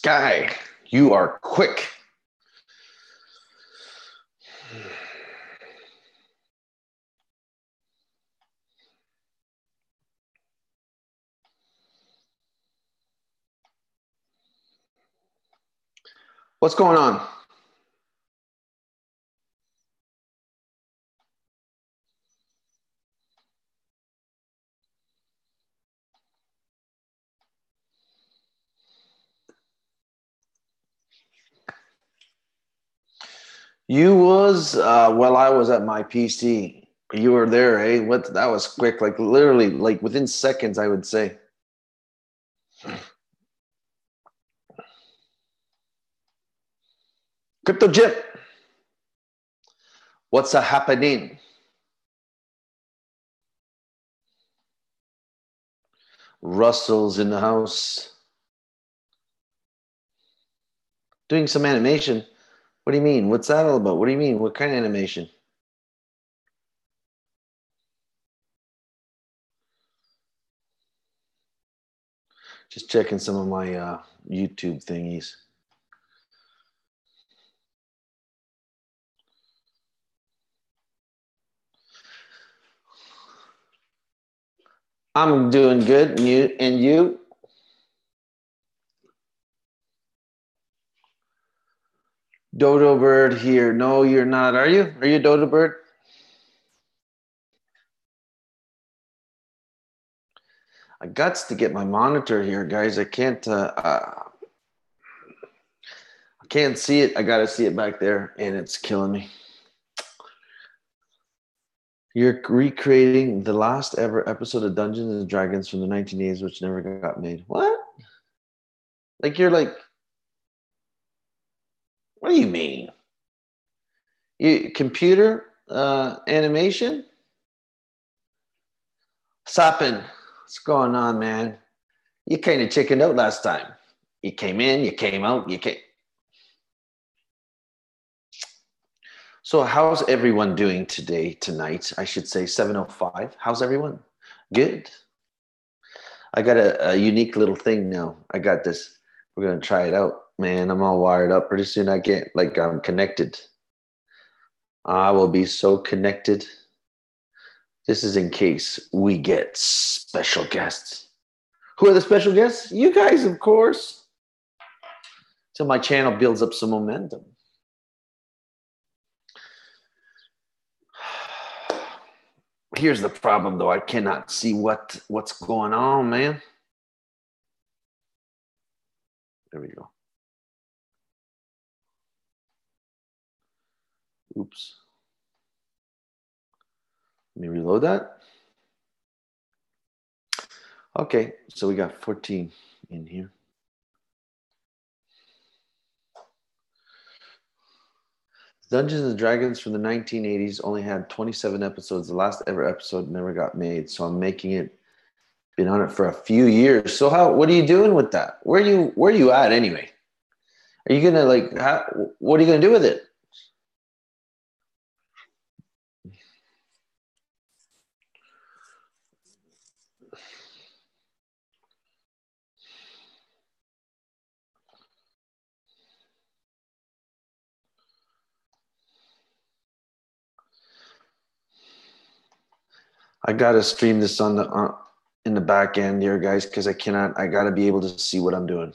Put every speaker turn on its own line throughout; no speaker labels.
Sky, you are quick. What's going on? You was while I was at my PC. You were there, eh? What? That was quick. Like literally, like within seconds, I would say. Crypto Jip, what's happening? Russell's in the house. Doing some animation. What do you mean? What's that all about? What do you mean? What kind of animation? Just checking some of my YouTube thingies. I'm doing good. And you? Dodo Bird here. No, you're not. Are you? Are you Dodo Bird? I guts to get my monitor here, guys. I can't see it. I gotta see it back there, and it's killing me. You're recreating the last ever episode of Dungeons and Dragons from the 1980s, which never got made. What? Like you're like, what do you mean? You computer animation? Soppin, what's going on, man? You kind of chickened out last time. You came in, you came out, you came. So how's everyone doing today, tonight? I should say 7:05. How's everyone? Good. I got a unique little thing now. I got this. We're going to try it out. Man, I'm all wired up. Pretty soon I get, like, I'm connected. I will be so connected. This is in case we get special guests. Who are the special guests? You guys, of course. So my channel builds up some momentum. Here's the problem, though. I cannot see what's going on, man. There we go. Oops. Let me reload that. Okay, so we got 14 in here. Dungeons and Dragons from the 1980s only had 27 episodes. The last ever episode never got made, so I'm making it. Been on it for a few years. So what are you doing with that? Where are you at anyway? Are you gonna what are you gonna do with it? I gotta stream this on the in the back end here, guys, because I cannot. I gotta be able to see what I'm doing.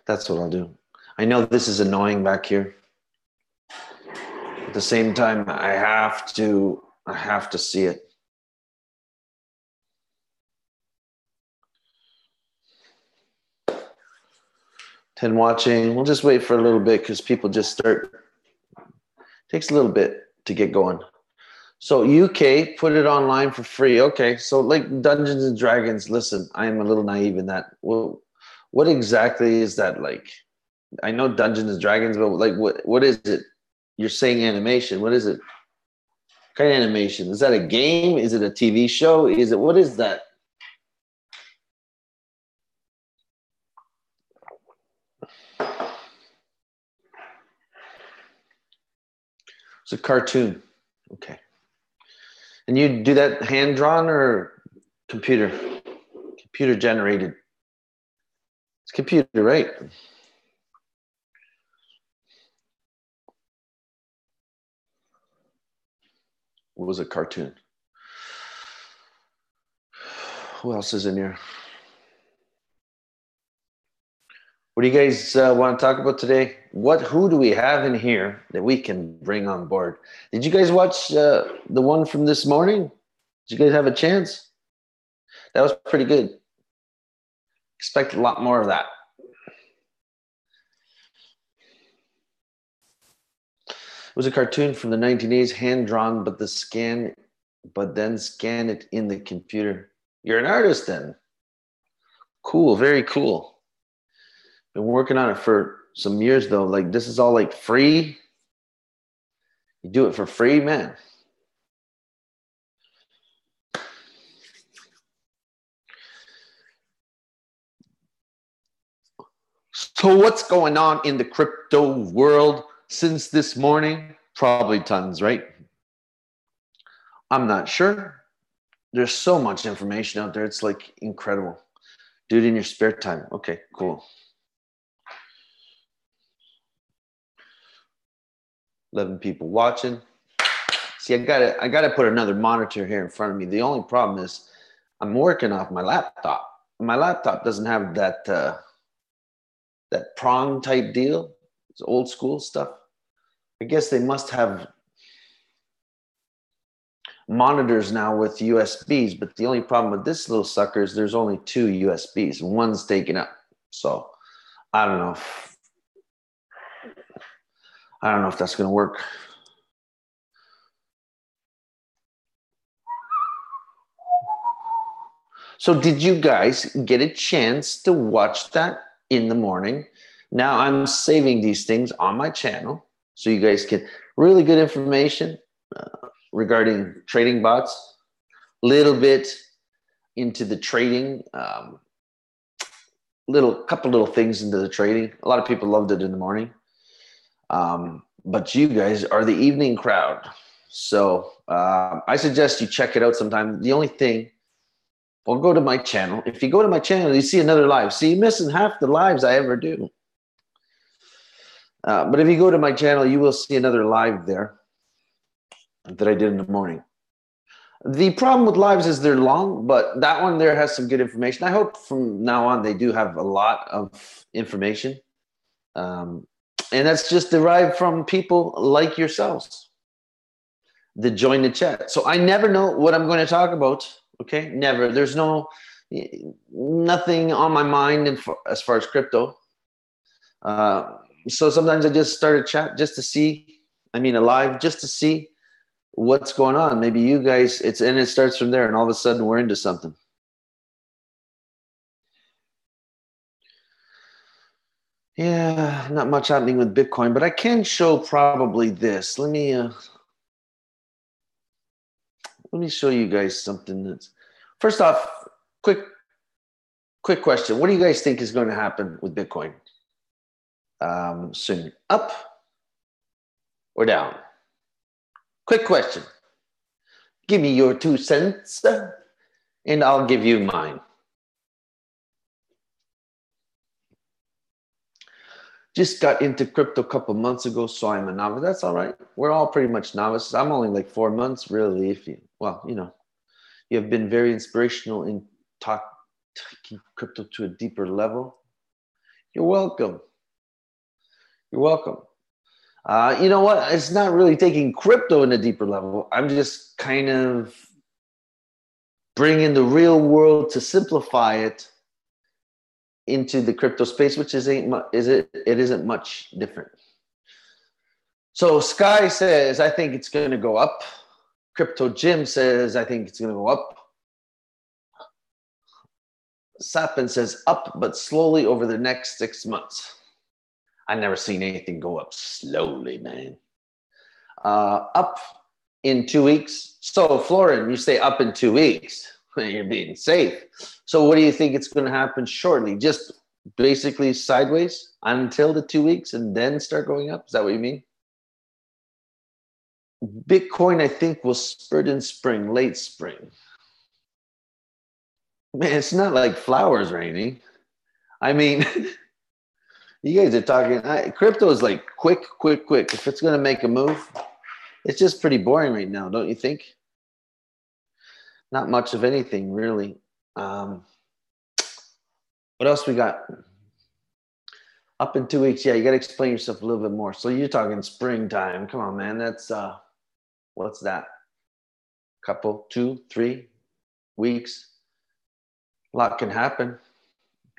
That's what I'll do. I know this is annoying back here. At the same time, I have to see it. Ten watching. We'll just wait for a little bit because people just start. Takes a little bit to get going. So UK put it online for free. Okay, so like Dungeons and Dragons. Listen, I am a little naive in that. Well, what exactly is that like? I know Dungeons and Dragons, but like, what is it? You're saying animation. What is it? What kind of animation? Is that a game? Is it a TV show? Is it what is that? It's a cartoon. Okay. And you do that hand drawn or computer generated? It's computer, right? What was a cartoon? Who else is in here? What do you guys want to talk about today? Who do we have in here that we can bring on board? Did you guys watch the one from this morning? Did you guys have a chance? That was pretty good. Expect a lot more of that. It was a cartoon from the 1980s, hand drawn, but then scan it in the computer. You're an artist then. Cool, very cool. Been working on it for some years though. Like this is all like free. You do it for free, man. So what's going on in the crypto world since this morning? Probably tons, right? I'm not sure. There's so much information out there. It's like incredible. Do it in your spare time. Okay, cool. 11 people watching. See, I gotta put another monitor here in front of me. The only problem is I'm working off my laptop. My laptop doesn't have that that prong type deal. It's old school stuff. I guess they must have monitors now with USBs, but the only problem with this little sucker is there's only 2 USBs and one's taken up. So I don't know if that's going to work. So did you guys get a chance to watch that in the morning? Now I'm saving these things on my channel so you guys get really good information regarding trading bots, little bit into the trading, couple little things into the trading. A lot of people loved it in the morning. But you guys are the evening crowd. So I suggest you check it out sometime. The only thing, well, go to my channel. If you go to my channel, you see another live. See, you're missing half the lives I ever do. But if you go to my channel, you will see another live there that I did in the morning. The problem with lives is they're long, but that one there has some good information. I hope from now on they do have a lot of information. And that's just derived from people like yourselves that join the chat. So I never know what I'm going to talk about. Okay, never. There's nothing on my mind as far as crypto. So sometimes I just start a chat just to see, a live, just to see what's going on. Maybe you guys, it starts from there and all of a sudden we're into something. Yeah, not much happening with Bitcoin, but I can show probably this. Let me show you guys something that's, first off, quick question. What do you guys think is going to happen with Bitcoin soon? Up or down? Quick question. Give me your 2 cents and I'll give you mine. Just got into crypto a couple months ago, so I'm a novice. That's all right. We're all pretty much novices. I'm only like 4 months, really. You have been very inspirational in taking crypto to a deeper level. You're welcome. You're welcome. You know what? It's not really taking crypto in a deeper level. I'm just kind of bringing the real world to simplify it into the crypto space, which it isn't much different. So Sky says, I think it's going to go up. Crypto Jim says, I think it's going to go up. Sapin says up, but slowly over the next 6 months. I've never seen anything go up slowly, man. Up in 2 weeks. So Florin, you say up in 2 weeks. You're being safe. So what do you think it's going to happen shortly? Just basically sideways until the 2 weeks and then start going up? Is that what you mean? Bitcoin, I think, will spurt in spring, late spring. Man, it's not like flowers raining. I mean, you guys are talking. Crypto is like quick, quick, quick. If it's going to make a move, it's just pretty boring right now, don't you think? Not much of anything, really. What else we got? Up in 2 weeks, yeah, you got to explain yourself a little bit more. So you're talking springtime. Come on, man. That's, what's that? Couple, 2, 3 weeks. A lot can happen.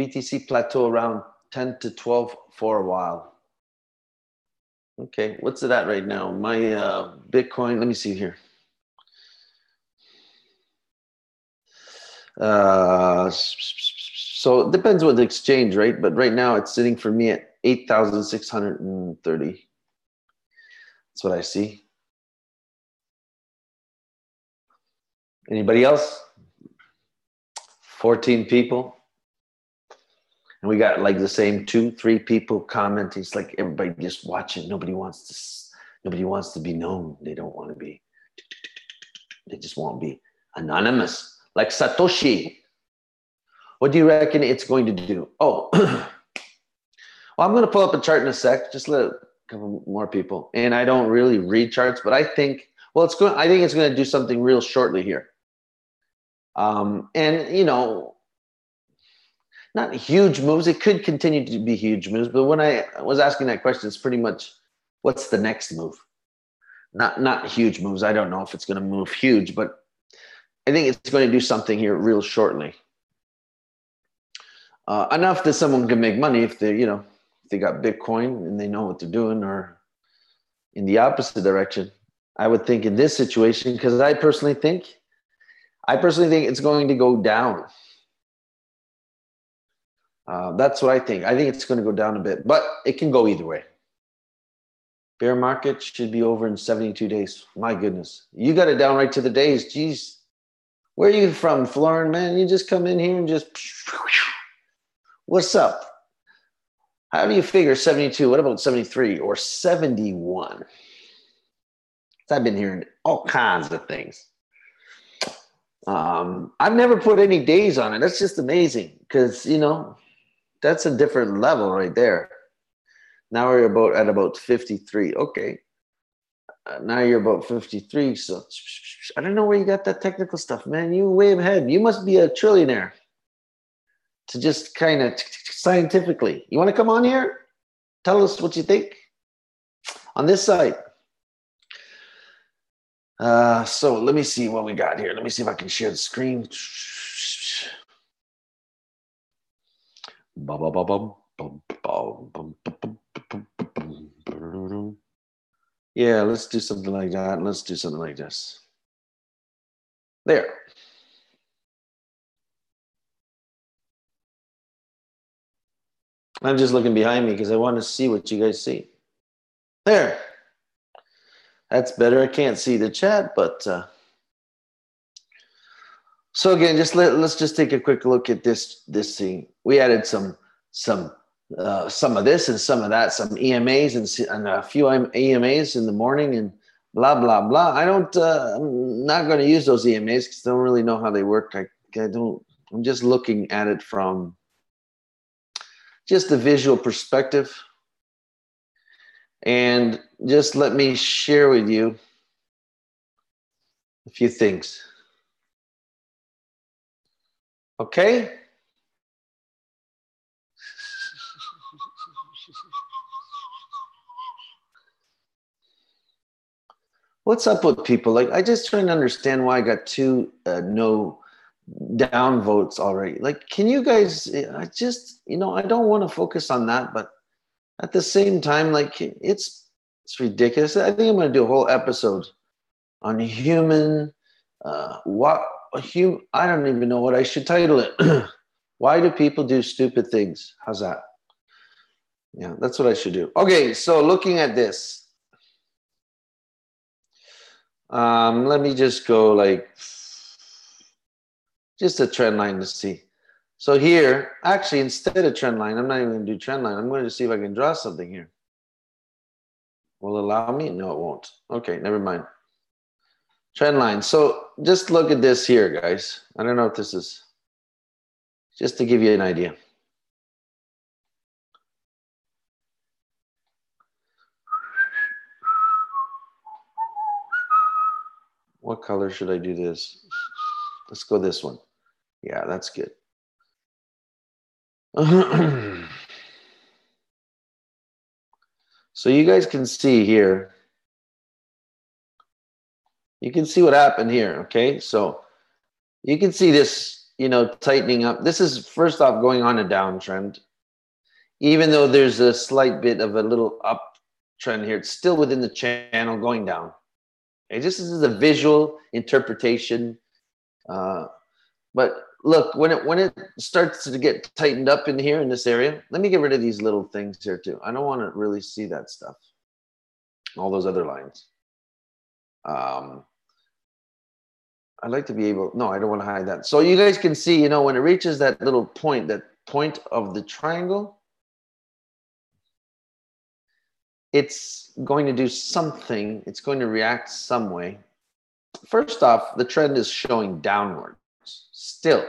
BTC plateau around 10 to 12 for a while. Okay, what's it at right now? My Bitcoin, let me see here. So it depends what the exchange, right? But right now it's sitting for me at 8,630. That's what I see. Anybody else? 14 people. And we got like the same 2, 3 people commenting. It's like everybody just watching. Nobody wants to be known. They don't want to be. They just want to be anonymous. Like Satoshi. What do you reckon it's going to do? Oh, well, I'm going to pull up a chart in a sec. Just let a couple more people. And I don't really read charts, but I think, well, I think it's going to do something real shortly here. And, you know, not huge moves. It could continue to be huge moves. But when I was asking that question, it's pretty much what's the next move? Not huge moves. I don't know if it's going to move huge, but I think it's going to do something here real shortly. Enough that someone can make money if they, you know, if they got Bitcoin and they know what they're doing, or in the opposite direction. I would think in this situation, because I personally think it's going to go down. That's what I think. I think it's going to go down a bit, but it can go either way. Bear market should be over in 72 days. My goodness. You got it down right to the days. Jeez. Where are you from, Florin, man? You just come in here and just... What's up? How do you figure 72? What about 73 or 71? I've been hearing all kinds of things. I've never put any days on it. That's just amazing because, you know, that's a different level right there. Now we're at about 53. Okay. Now you're about 53. So I don't know where you got that technical stuff, man. You way ahead. You must be a trillionaire to just kind of scientifically. You want to come on here? Tell us what you think on this side. So let me see what we got here. Let me see if I can share the screen. Yeah, let's do something like that. Let's do something like this. There. I'm just looking behind me because I want to see what you guys see. There. That's better. I can't see the chat, but so again, let's just take a quick look at this thing. We added some of this and some of that, some EMAs and a few EMAs in the morning and blah blah blah. I'm not going to use those EMAs because I don't really know how they work. I'm just looking at it from just the visual perspective. And just let me share with you a few things. Okay? What's up with people? Like, I just trying to understand why I got 2 no down votes already. Like, can you guys, I just, you know, I don't want to focus on that, but at the same time, like, it's ridiculous. I think I'm going to do a whole episode on human, I don't even know what I should title it. Why do people do stupid things? How's that? Yeah, that's what I should do. Okay, so looking at this, let me just go like, just a trend line to see. So here, actually, instead of trend line, I'm not even going to do trend line. I'm going to see if I can draw something here. Will it allow me? No, it won't. Okay, never mind. Trend line. So just look at this here, guys. I don't know if this is, just to give you an idea. What color should I do this? Let's go this one. Yeah, that's good. So you guys can see here. You can see what happened here, okay? So you can see this, you know, tightening up. This is first off going on a downtrend. Even though there's a slight bit of a little uptrend here, it's still within the channel going down. Okay, this is a visual interpretation. But look, when it starts to get tightened up in here in this area, let me get rid of these little things here too. I don't want to really see that stuff. All those other lines. I'd like to be able, no, I don't want to hide that. So you guys can see, you know, when it reaches that little point, that point of the triangle, it's going to do something. It's going to react some way. First off, the trend is showing downwards still.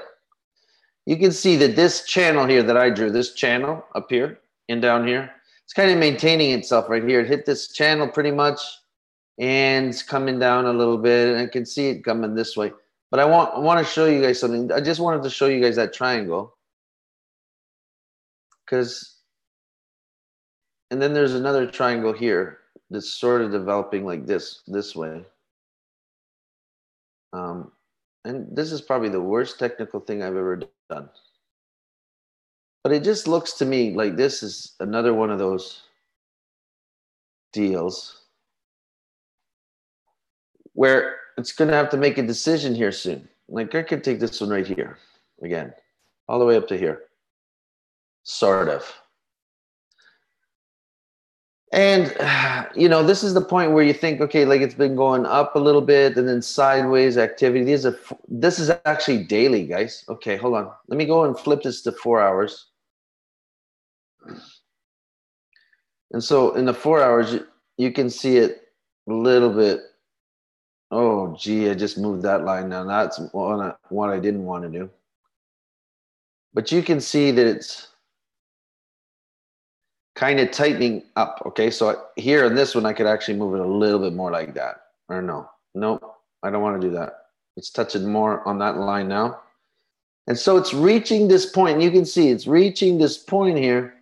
You can see that this channel here that I drew, this channel up here and down here, it's kind of maintaining itself right here. It hit this channel pretty much and it's coming down a little bit, and I can see it coming this way. But I want to show you guys something. I just wanted to show you guys that triangle, because, and then there's another triangle here that's sort of developing like this way. And this is probably the worst technical thing I've ever done. But it just looks to me like this is another one of those deals where it's going to have to make a decision here soon. Like I could take this one right here again, all the way up to here, sort of. And, you know, this is the point where you think, okay, like it's been going up a little bit and then sideways activity. This is actually daily, guys. Okay, hold on. Let me go and flip this to 4 hours. And so in the 4 hours, you can see it a little bit. Oh, gee, I just moved that line down. That's what I didn't want to do. But you can see that it's kind of tightening up. Okay, so here in this one, I could actually move it a little bit more like that. Or no, I don't want to do that. It's touching more on that line now. And so it's reaching this point. You can see it's reaching this point here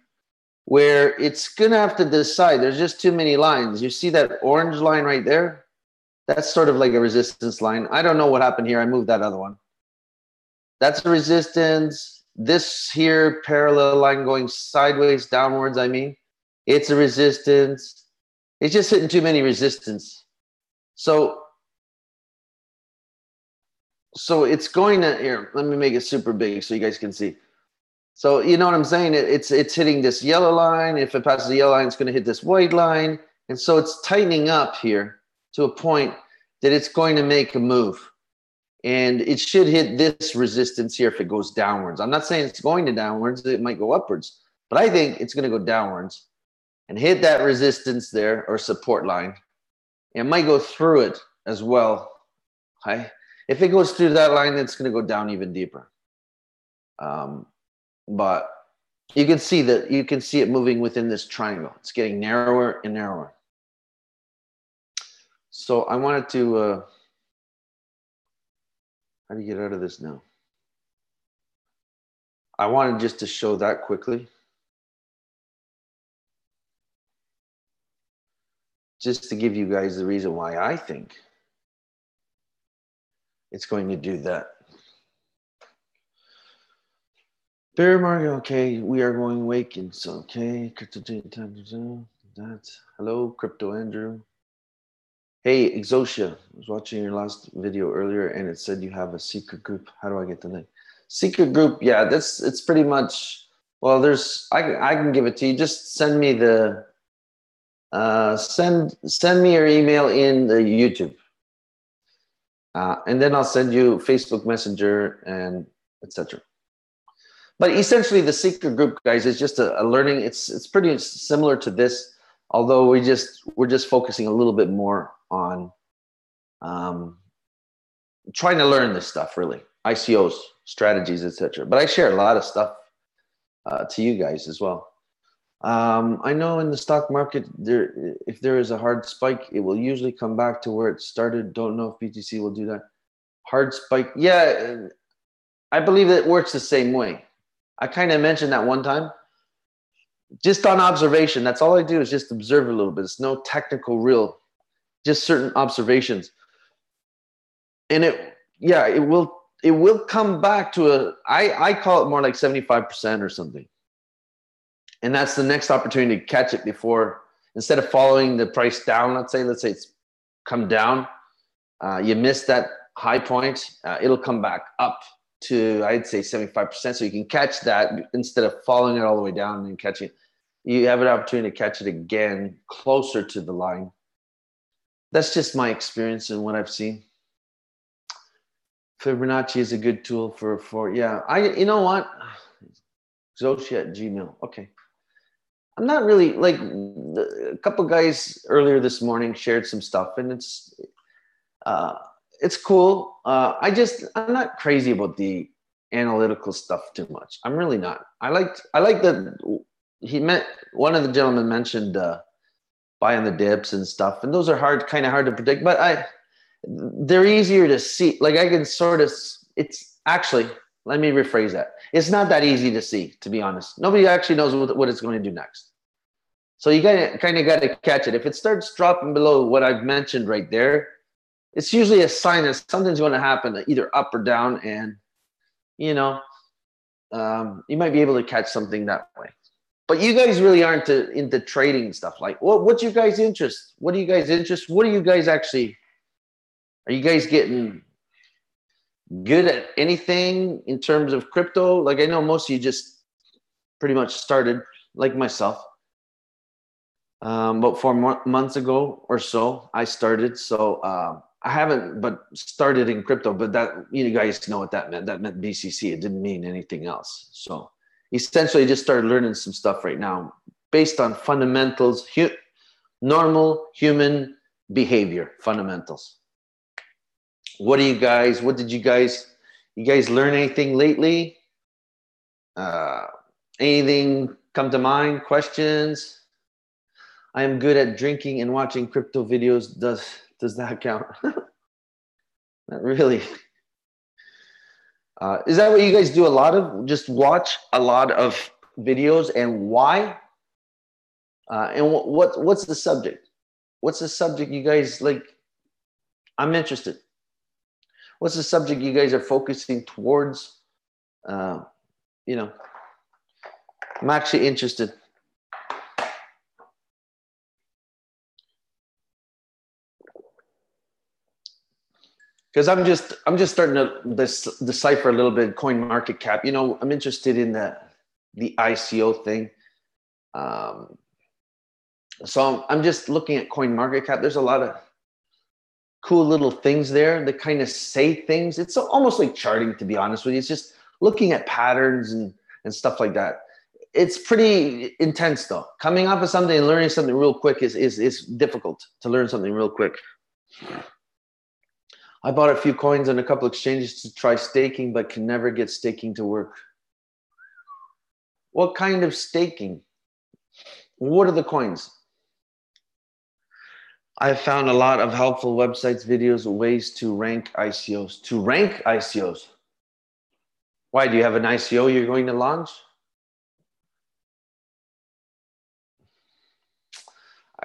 where it's going to have to decide. There's just too many lines. You see that orange line right there? That's sort of like a resistance line. I don't know what happened here. I moved that other one. That's a resistance. This here parallel line going sideways, downwards, I mean, it's a resistance. It's just hitting too many resistance. So it's going to, here, let me make it super big so you guys can see. So you know what I'm saying? It's hitting this yellow line. If it passes the yellow line, it's going to hit this white line. And so it's tightening up here to a point that it's going to make a move. And it should hit this resistance here if it goes downwards. I'm not saying it's going to downwards. It might go upwards. But I think it's going to go downwards and hit that resistance there or support line. It might go through it as well. If it goes through that line, it's going to go down even deeper. But you can see that you can see it moving within this triangle. It's getting narrower and narrower. So I wanted to, how do you get out of this now? I wanted just to show that quickly. Just to give you guys the reason why I think it's going to do that. Bear market, okay, we are going Wakens, okay. Hello, Crypto Andrew. Hey, Exosia, I was watching your last video earlier and it said you have a secret group. How do I get the link? Secret group, yeah, it's pretty much, well, I can give it to you. Just send me the, send me your email in the YouTube. And then I'll send you Facebook Messenger and etc. But essentially the secret group, guys, is just a learning. It's pretty similar to this, although we're just focusing a little bit more on trying to learn this stuff, really. ICOs, strategies, etc. But I share a lot of stuff to you guys as well. I know in the stock market, if there is a hard spike, it will usually come back to where it started. Don't know if BTC will do that. Hard spike. Yeah, I believe it works the same way. I kind of mentioned that one time. Just on observation. That's all I do is just observe a little bit. It's no technical real, just certain observations. And it will come back to I call it more like 75% or something. And that's the next opportunity to catch it before, instead of following the price down, let's say it's come down, you missed that high point, it'll come back up to, I'd say 75%. So you can catch that instead of following it all the way down and catching it. You have an opportunity to catch it again closer to the line. That's just my experience and what I've seen. Fibonacci is a good tool for you know what? Xoshi at Gmail. Okay. I'm not really like a couple guys earlier this morning shared some stuff, and it's cool. I'm not crazy about the analytical stuff too much. I'm really not. I like that one of the gentlemen mentioned buying the dips and stuff, and those are kind of hard to predict, but they're easier to see. Like I can sort of, it's actually, let me rephrase that. It's not that easy to see, to be honest. Nobody actually knows what it's going to do next. So you got to catch it. If it starts dropping below what I've mentioned right there, it's usually a sign that something's going to happen, either up or down, and you might be able to catch something that way. But you guys really aren't into trading stuff. Like, what's your guys' interest? What are you guys' interest? What are you guys actually? Are you guys getting good at anything in terms of crypto? Like I know most of you just pretty much started, like myself. About 4 months ago or so, I started. So I haven't, but started in crypto. But that, you guys know what that meant. That meant BCC. It didn't mean anything else. So essentially, just started learning some stuff right now based on fundamentals, normal human behavior fundamentals. What did you guys learn anything lately? Anything come to mind? Questions? I am good at drinking and watching crypto videos. Does that count? Not really. Is that what you guys do a lot of? Just watch a lot of videos, and why? And what's the subject? What's the subject you guys like? I'm interested. What's the subject you guys are focusing towards? I'm actually interested. Because I'm just starting to decipher a little bit coin market cap. I'm interested in the ICO thing. So I'm just looking at coin market cap. There's a lot of cool little things there that kind of say things. It's almost like charting, to be honest with you. It's just looking at patterns and stuff like that. It's pretty intense though. Coming off of something and learning something real quick is difficult to learn something real quick. I bought a few coins on a couple exchanges to try staking, but can never get staking to work. What kind of staking? What are the coins? I found a lot of helpful websites, videos, ways to rank ICOs. To rank ICOs? Why, do you have an ICO you're going to launch?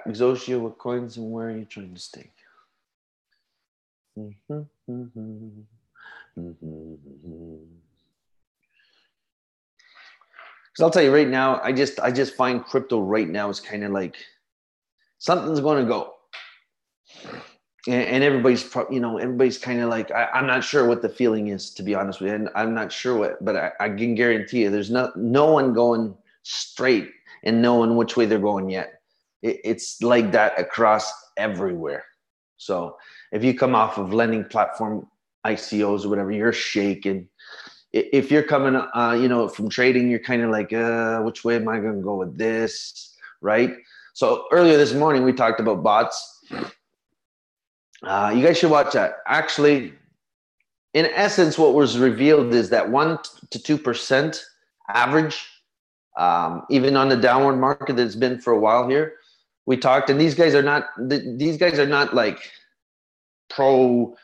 Xoshi, what coins and where are you trying to stake? Because I'll tell you right now, I just find crypto right now is kind of like something's going to go, and everybody's everybody's kind of like, I'm not sure what the feeling is, to be honest with you, and I'm not sure what, but I can guarantee you, there's no one going straight and knowing which way they're going yet. It's like that across everywhere. So if you come off of lending platform ICOs or whatever, you're shaking. If you're coming, from trading, you're kind of like, which way am I going to go with this, right? So earlier this morning, we talked about bots. You guys should watch that. Actually, in essence, what was revealed is that 1 to 2% average Even on the downward market that's been for a while here, we talked, and these guys are not like pro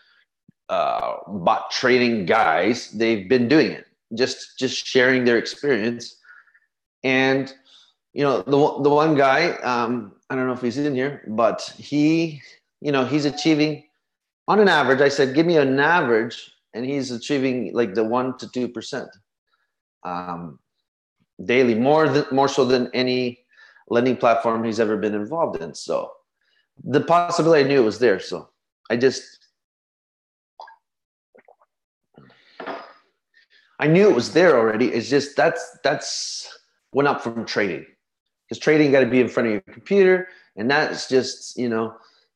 bot trading guys. They've been doing it, just sharing their experience. And the one guy, I don't know if he's in here, but he's achieving on an average. I said, give me an average, and he's achieving like the 1 to 2% daily, more so than any lending platform he's ever been involved in. So the possibility, I knew it was there. So I knew it was there already. It's just that's went up from trading, because trading got to be in front of your computer, and that's just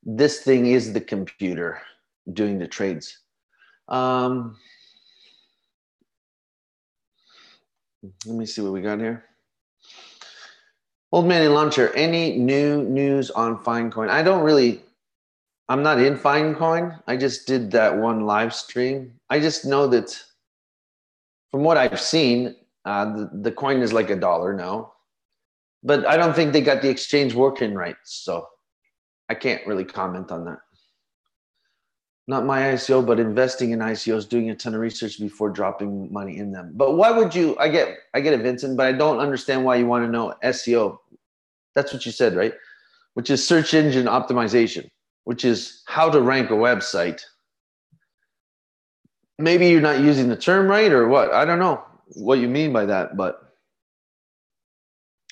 this thing is the computer doing the trades. Let me see what we got here. Old man in launcher. Any new news on Finecoin? I'm not in Finecoin. I just did that one live stream. I just know that from what I've seen, the coin is like $1 now, but I don't think they got the exchange working right. So I can't really comment on that. Not my ICO, but investing in ICOs, doing a ton of research before dropping money in them. But why would you? I get it, Vincent, but I don't understand why you want to know SEO. That's what you said, right? Which is search engine optimization, which is how to rank a website. Maybe you're not using the term right or what? I don't know what you mean by that, but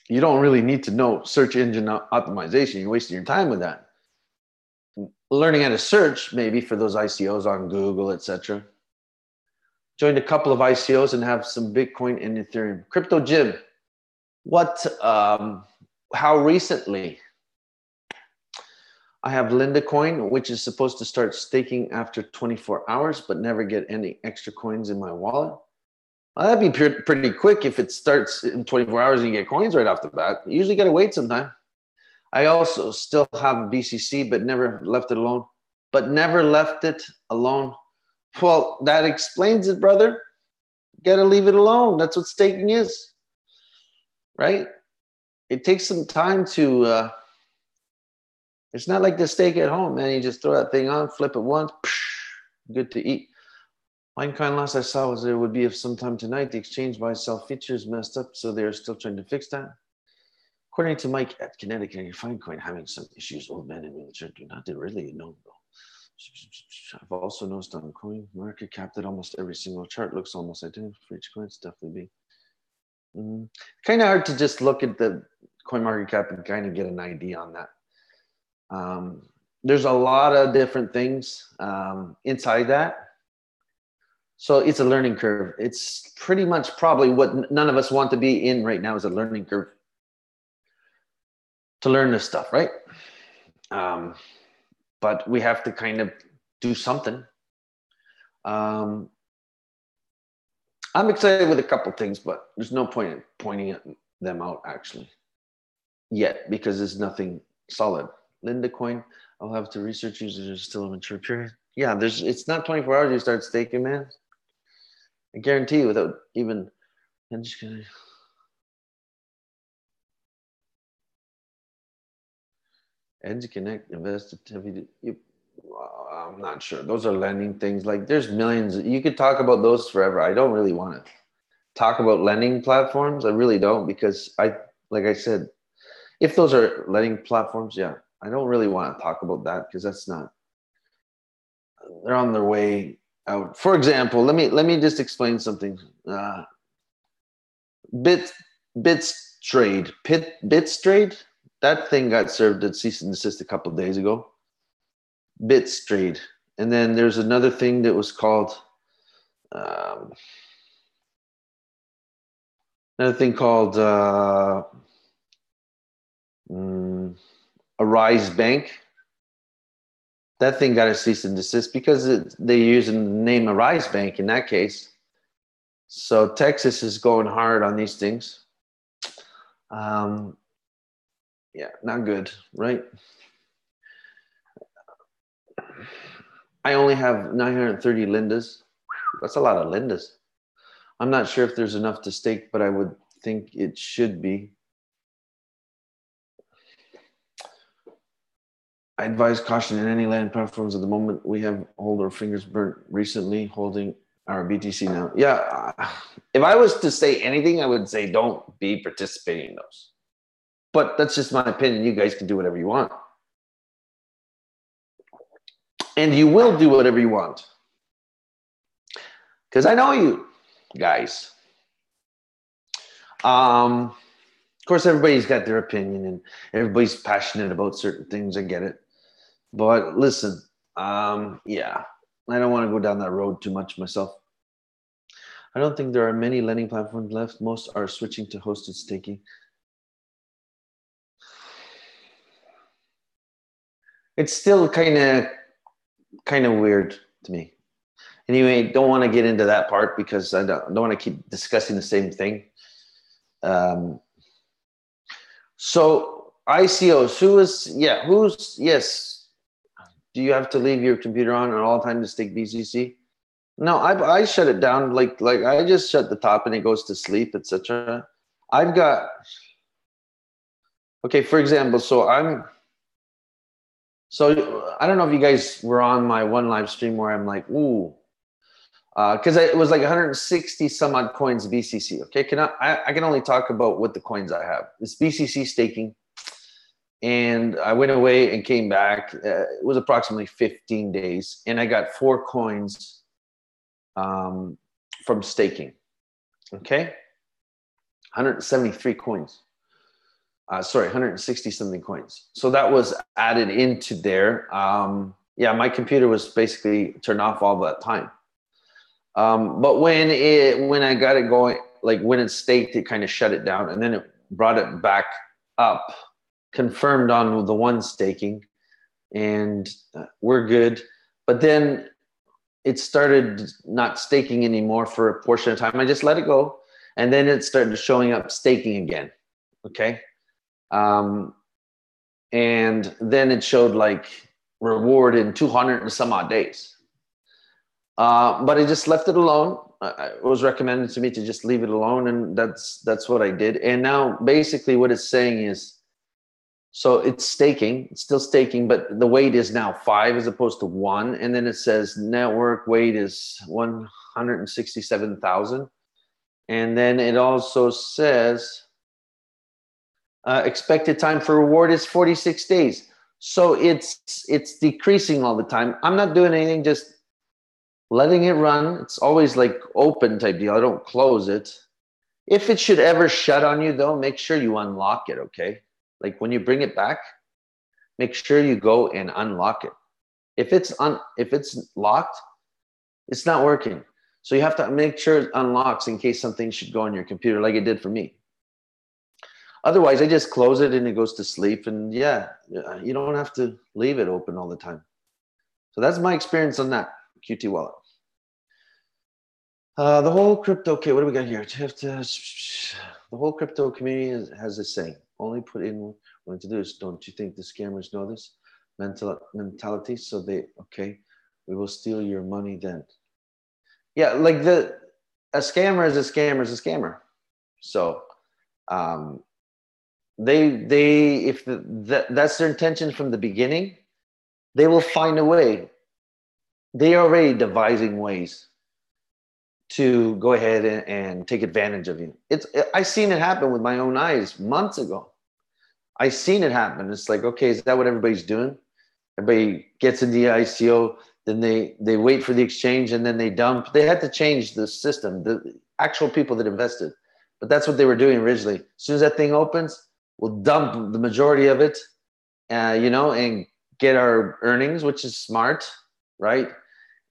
you don't really need to know search engine optimization. You're wasting your time with that. Learning how to search, maybe, for those ICOs on Google, etc. Joined a couple of ICOs and have some Bitcoin and Ethereum. Crypto Jim, how recently? I have Linda Coin, which is supposed to start staking after 24 hours, but never get any extra coins in my wallet. Well, that'd be pretty quick if it starts in 24 hours and you get coins right off the bat. You usually got to wait some time. I also still have BCC, but never left it alone. Well, that explains it, brother. Got to leave it alone. That's what staking is, right? It takes some time to... it's not like the steak at home, man. You just throw that thing on, flip it once, good to eat. Finecoin last I saw was there would be if sometime tonight the exchange buy sell features messed up, so they're still trying to fix that. According to Mike at Connecticut, Finecoin having some issues. Old man in wheelchair do not really know though. I've also noticed on Coin Market Cap that almost every single chart looks almost identical for each coin. It's definitely be kind of hard to just look at the Coin Market Cap and kind of get an idea on that. There's a lot of different things inside that. So it's a learning curve. It's pretty much probably what none of us want to be in right now, is a learning curve to learn this stuff, right? But we have to kind of do something. I'm excited with a couple things, but there's no point in pointing them out actually yet, because there's nothing solid. Linda Coin, I'll have to research users are still a mature period. Yeah, it's not 24 hours you start staking, man. I guarantee you, without even... EdgeConnect invested heavy. I'm not sure. Those are lending things. Like, there's millions. You could talk about those forever. I don't really want to talk about lending platforms. I really don't, because like I said, if those are lending platforms, yeah, I don't really want to talk about that, because that's not... They're on their way out. For example, let me just explain something. Bitstrade, that thing got served at cease and desist a couple of days ago. Bitstrade, and then there's another thing that was called Arise Bank. That thing got a cease and desist because they use the name Arise Bank in that case. So Texas is going hard on these things. Yeah, not good, right? I only have 930 Lindas. That's a lot of Lindas. I'm not sure if there's enough to stake, but I would think it should be. I advise caution in any land platforms at the moment. We have hold our fingers burnt recently holding our BTC now. Yeah, if I was to say anything, I would say don't be participating in those. But that's just my opinion. You guys can do whatever you want. And you will do whatever you want. Because I know you guys. Of course, everybody's got their opinion and everybody's passionate about certain things. I get it. But listen, yeah, I don't want to go down that road too much myself. I don't think there are many lending platforms left. Most are switching to hosted staking. It's still kind of weird to me. Anyway, don't want to get into that part because I don't want to keep discussing the same thing. So ICOs, yes. Do you have to leave your computer on at all times to stake BCC? No, I shut it down. Like I just shut the top and it goes to sleep, etc. I've got, okay, for example, so I don't know if you guys were on my one live stream where I'm like, ooh, because it was like 160 some odd coins BCC. Okay, I can only talk about what the coins I have. It's BCC staking. And I went away and came back. It was approximately 15 days. And I got 4 coins from staking. Okay. 173 coins. 160 something coins. So that was added into there. Yeah, my computer was basically turned off all that time. But when I got it going, like when it staked, it kind of shut it down and then it brought it back up. Confirmed on the one staking and we're good. But then it started not staking anymore for a portion of time. I just let it go. And then it started showing up staking again. Okay. And then it showed like reward in 200 and some odd days. But I just left it alone. It was recommended to me to just leave it alone. And that's what I did. And now basically what it's saying is, so it's staking, it's still staking, but the weight is now 5 as opposed to 1. And then it says network weight is 167,000. And then it also says expected time for reward is 46 days. So it's decreasing all the time. I'm not doing anything, just letting it run. It's always like open type deal. I don't close it. If it should ever shut on you though, make sure you unlock it, okay? Like when you bring it back, make sure you go and unlock it. If it's locked, it's not working. So you have to make sure it unlocks in case something should go on your computer like it did for me. Otherwise, I just close it and it goes to sleep. And yeah, you don't have to leave it open all the time. So that's my experience on that QT wallet. The whole crypto, okay, what do we got here? The whole crypto community has this saying, only put in what to do is, don't you think the scammers know this mentality? So okay, we will steal your money then. Yeah, like a scammer is a scammer is a scammer. So if that's their intention from the beginning, they will find a way. They are already devising ways to go ahead and take advantage of you. I've seen it happen with my own eyes months ago. I've seen it happen. It's like, okay, is that what everybody's doing? Everybody gets in the ICO, then they wait for the exchange and then they dump. They had to change the system, the actual people that invested. But that's what they were doing originally. As soon as that thing opens, we'll dump the majority of it, and get our earnings, which is smart, right?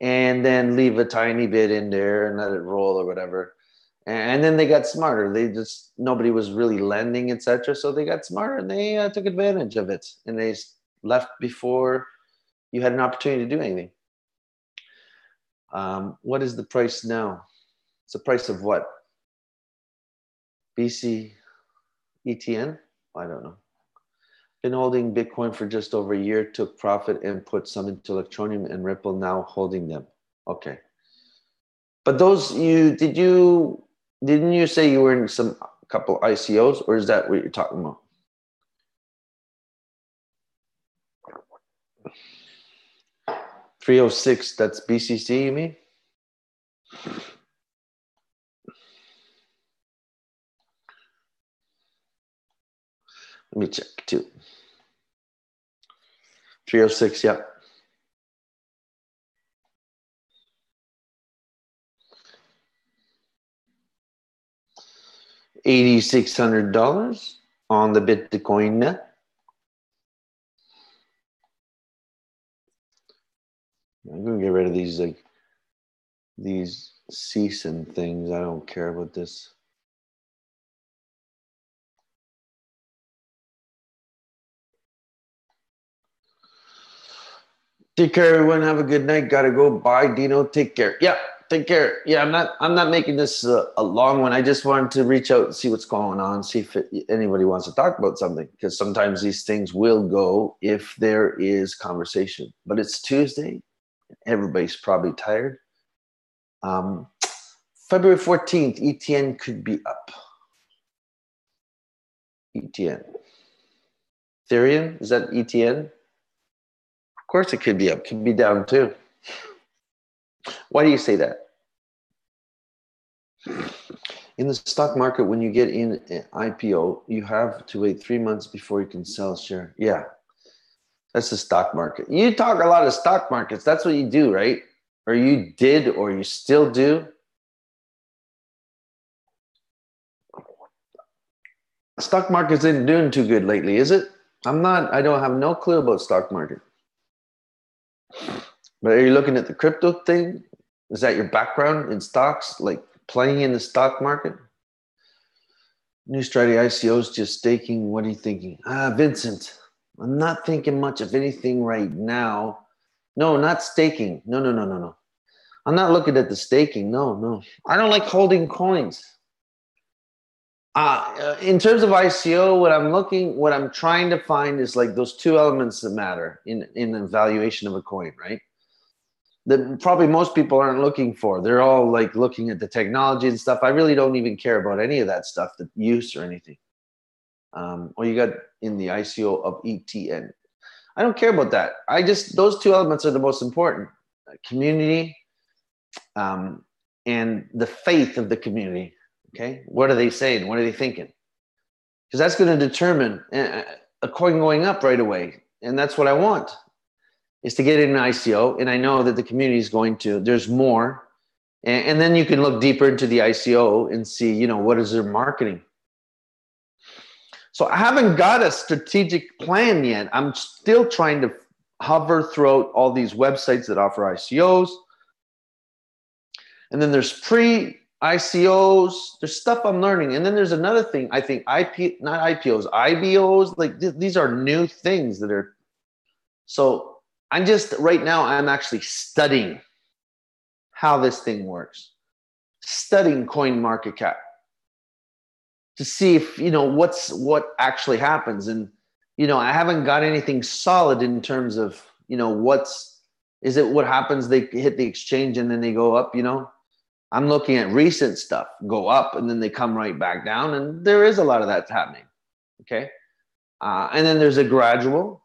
And then leave a tiny bit in there and let it roll or whatever. And then they got smarter. Nobody was really lending, etc. So they got smarter and they took advantage of it. And they left before you had an opportunity to do anything. What is the price now? It's the price of what? BC ETN? I don't know. Been holding Bitcoin for just over a year, took profit and put some into Electroneum and Ripple, now holding them. Okay. But didn't you say you were in some a couple ICOs, or is that what you're talking about? $306, that's BCC, you mean? Let me check too. 306, yeah. $8,600 on the Bitcoin net. I'm gonna get rid of these CSUN things. I don't care about this. Take care, everyone. Have a good night. Gotta go. Bye, Dino. Take care. Yeah, take care. Yeah, I'm not making this a long one. I just wanted to reach out and see what's going on, see if anybody wants to talk about something, because sometimes these things will go if there is conversation. But it's Tuesday. Everybody's probably tired. February 14th, ETN could be up. ETN. Ethereum, is that ETN? Of course it could be up, could be down too. Why do you say that? In the stock market, when you get in an IPO, you have to wait 3 months before you can sell a share. Yeah, that's the stock market. You talk a lot of stock markets. That's what you do, right? Or you did, or you still do. Stock market isn't doing too good lately, is it? I don't have no clue about stock market. But are you looking at the crypto thing? Is that your background in stocks, like playing in the stock market? New strategy ICOs just staking. What are you thinking? Vincent, I'm not thinking much of anything right now. No, not staking. No. I'm not looking at the staking. No. I don't like holding coins. In terms of ICO, what I'm trying to find is like those two elements that matter in the valuation of a coin, right? That probably most people aren't looking for. They're all like looking at the technology and stuff. I really don't even care about any of that stuff, the use or anything. Or you got in the ICO of ETN. I don't care about that. Those two elements are the most important. Community and the faith of the community. Okay, what are they saying? What are they thinking? Because that's going to determine a coin going up right away. And that's what I want, is to get in an ICO. And I know that the community is going to, there's more. And then you can look deeper into the ICO and see, what is their marketing? So I haven't got a strategic plan yet. I'm still trying to hover throughout all these websites that offer ICOs. And then there's ICOs, there's stuff I'm learning. And then there's another thing, I think not IPOs, IBOs, like these are new things that are, so right now I'm actually studying how this thing works, studying CoinMarketCap to see if, what actually happens. And, I haven't got anything solid in terms of, is it what happens? They hit the exchange and then they go up, I'm looking at recent stuff go up and then they come right back down. And there is a lot of that happening. Okay. And then there's a gradual,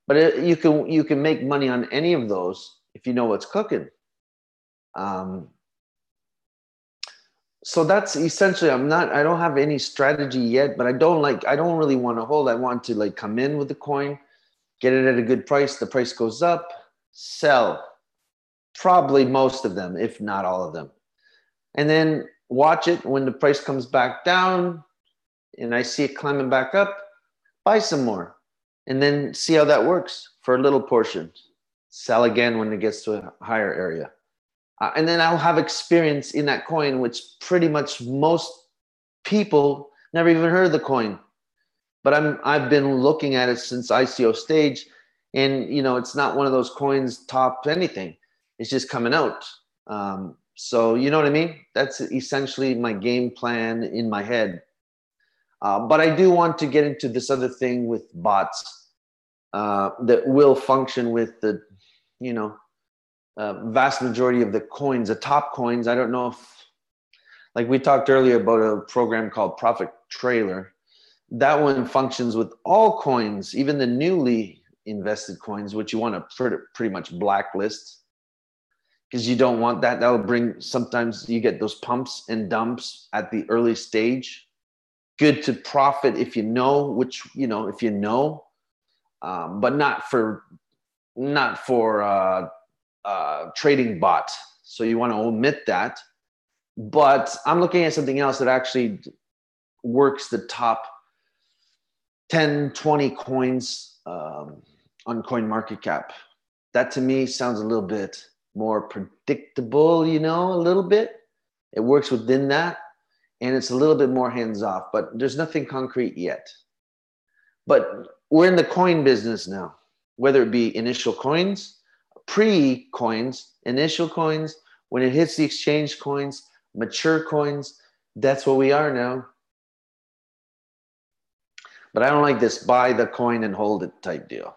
but you can make money on any of those if you know what's cooking. So that's essentially, I don't have any strategy yet, but I don't really want to hold. I want to like come in with the coin, get it at a good price. The price goes up, sell probably most of them, if not all of them. And then watch it when the price comes back down and I see it climbing back up, buy some more and then see how that works for a little portion. Sell again when it gets to a higher area. And then I'll have experience in that coin, which pretty much most people never even heard of the coin. But I've been looking at it since ICO stage, and it's not one of those coins top anything. It's just coming out. So you know what I mean? That's essentially my game plan in my head. But I do want to get into this other thing with bots that will function with the, vast majority of the coins, the top coins. I don't know if Like we talked earlier about a program called Profit Trailer. That one functions with all coins, even the newly invested coins, which you want to pretty much blacklist because you don't want that. That'll bring, sometimes you get those pumps and dumps at the early stage. Good to profit if you know which, if you know, but not for trading bot. So you want to omit that. But I'm looking at something else that actually works the top 10, 20 coins on CoinMarketCap. That to me sounds a little bit more predictable, a little bit. It works within that, and it's a little bit more hands-off, but there's nothing concrete yet. But we're in the coin business now, whether it be initial coins, pre-coins, initial coins, when it hits the exchange coins, mature coins, that's what we are now. But I don't like this buy the coin and hold it type deal.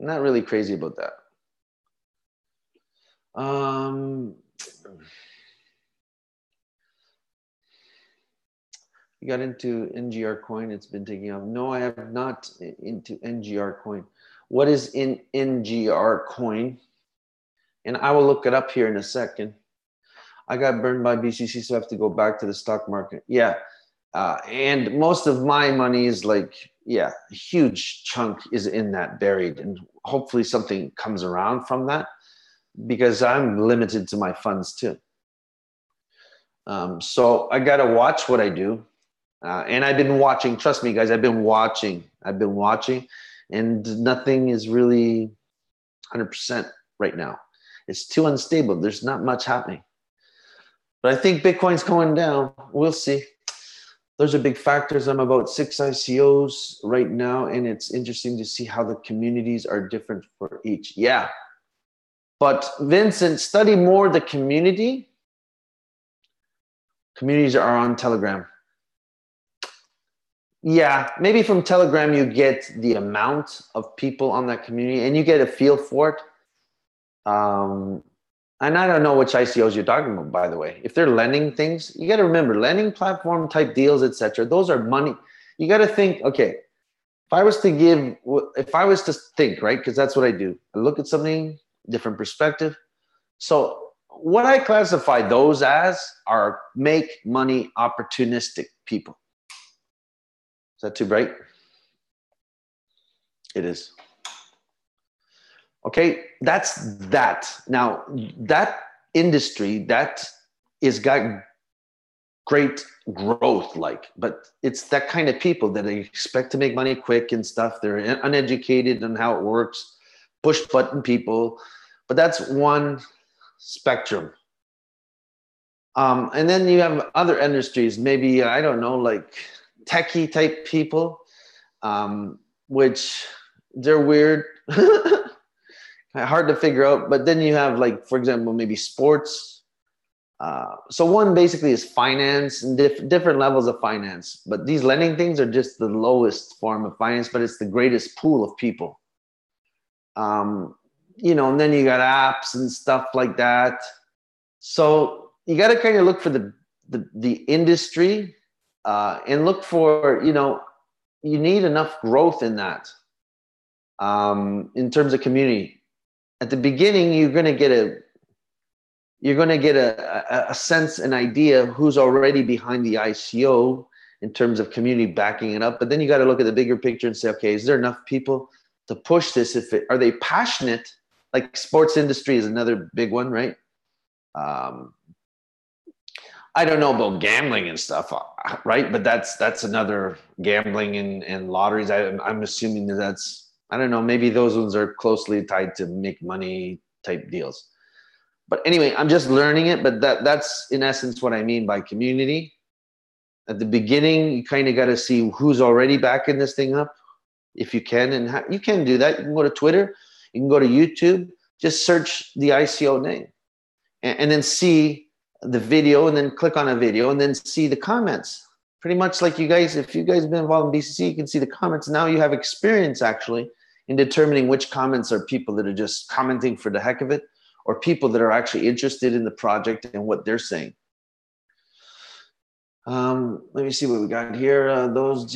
I'm not really crazy about that. You got into NGR coin, it's been taking off. No, I have not into NGR coin. What is in NGR coin? And I will look it up here in a second. I got burned by BCC, so I have to go back to the stock market. Yeah. And most of my money is like, a huge chunk is in that buried. And hopefully something comes around from that because I'm limited to my funds too. So I got to watch what I do. And I've been watching, trust me guys, I've been watching and nothing is really 100% right now. It's too unstable. There's not much happening. But I think Bitcoin's going down. We'll see. Those are big factors. I'm about 6 ICOs right now, and it's interesting to see how the communities are different for each. Yeah. But Vincent, study more the community. Communities are on Telegram. Yeah, maybe from Telegram you get the amount of people on that community and you get a feel for it. And I don't know which ICOs you're talking about, by the way. If they're lending things, you got to remember lending platform type deals, etc. Those are money. You got to think, okay, if I was to think, right? Because that's what I do. I look at something, different perspective. So what I classify those as are make money opportunistic people. Is that too bright? It is. Okay, that's that. Now, that industry, that is got great growth, but it's that kind of people that they expect to make money quick and stuff. They're uneducated on how it works, push button people, but that's one spectrum. And then you have other industries, maybe, I don't know, like techie type people, which they're weird. Hard to figure out, but then you have, like, for example, maybe sports. So one basically is finance and different levels of finance, but these lending things are just the lowest form of finance, but it's the greatest pool of people. And then you got apps and stuff like that. So you got to kind of look for the industry and look for, you need enough growth in that in terms of community. At the beginning, you're going to get a sense, an idea of who's already behind the ICO in terms of community backing it up. But then you got to look at the bigger picture and say, okay, is there enough people to push this? Are they passionate? Like sports industry is another big one, right? I don't know about gambling and stuff, right? But that's another gambling and lotteries. I'm assuming that's, I don't know, maybe those ones are closely tied to make money type deals. But anyway, I'm just learning it, but that's in essence what I mean by community. At the beginning, you kind of got to see who's already backing this thing up, if you can. And you can do that. You can go to Twitter, you can go to YouTube, just search the ICO name and then see the video and then click on a video and then see the comments. Pretty much like you guys, if you guys have been involved in BCC, you can see the comments. Now you have experience actually in determining which comments are people that are just commenting for the heck of it or people that are actually interested in the project and what they're saying. Let me see what we got here. Those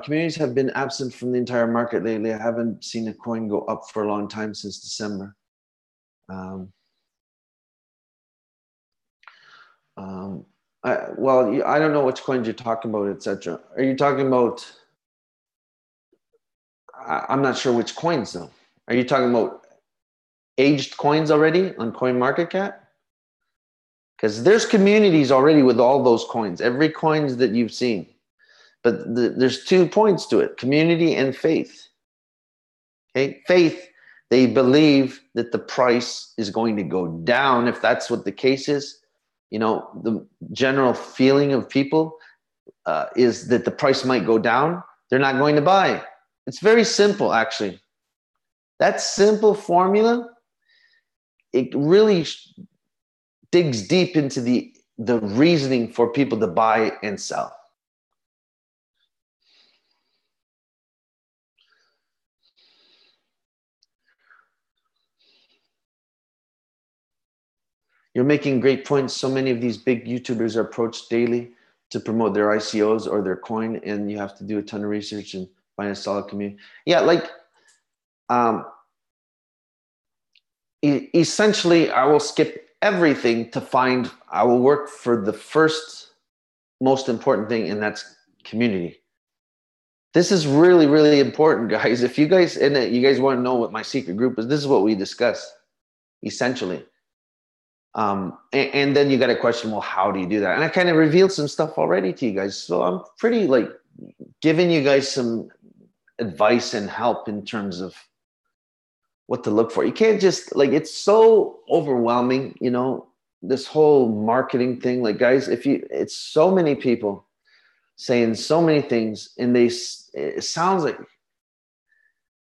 communities have been absent from the entire market lately. I haven't seen a coin go up for a long time since December. Well, I don't know which coins you're talking about, etc. Are you talking about? I'm not sure which coins though. Are you talking about aged coins already on CoinMarketCap? Because there's communities already with all those coins, every coins that you've seen. But there's 2 points to it: community and faith. Okay, faith, they believe that the price is going to go down. If that's what the case is, you know, the general feeling of people is that the price might go down. They're not going to buy. It's very simple, actually. That simple formula, it really digs deep into the reasoning for people to buy and sell. You're making great points. So many of these big YouTubers are approached daily to promote their ICOs or their coin, and you have to do a ton of research and find a solid community. Yeah, like essentially, I will skip everything to find, I will work for the first most important thing, and that's community. This is really, really important, guys. If you guys, and you guys want to know what my secret group is, this is what we discuss, essentially. And then you got a question, well, how do you do that? And I kind of revealed some stuff already to you guys. So I'm pretty like giving you guys some advice and help in terms of what to look for. You can't just like, it's so overwhelming, you know, this whole marketing thing. Like, guys, it's so many people saying so many things, and it sounds like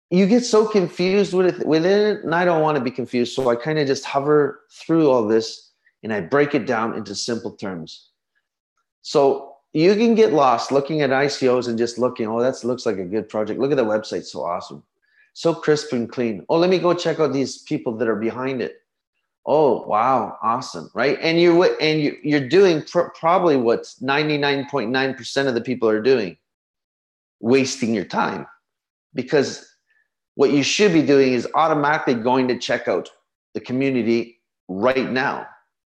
you get so confused within it, and I don't want to be confused. So I kind of just hover through all this and I break it down into simple terms. So you can get lost looking at ICOs and just looking, oh, that looks like a good project. Look at the website, so awesome. So crisp and clean. Oh, let me go check out these people that are behind it. Oh, wow, awesome, right? And you're doing probably what 99.9% of the people are doing, wasting your time. Because what you should be doing is automatically going to check out the community right now.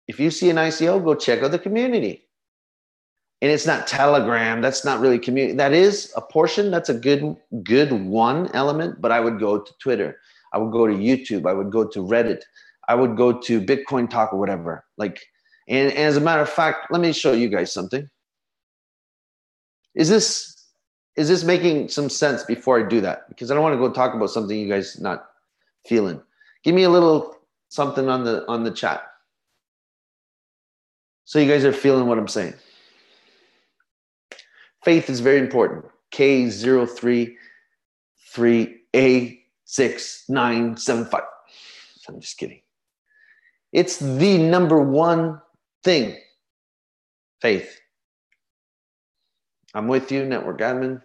If you see an ICO, go check out the community. And it's not Telegram. That's not really community. That is a portion. That's a good one element. But I would go to Twitter. I would go to YouTube. I would go to Reddit. I would go to Bitcoin Talk or whatever. Like, and as a matter of fact, let me show you guys something. Is this making some sense before I do that? Because I don't want to go talk about something you guys not feeling. Give me a little something on the chat, so you guys are feeling what I'm saying. Faith is very important. K033A6975. I'm just kidding. It's the number one thing. Faith. I'm with you, network admin.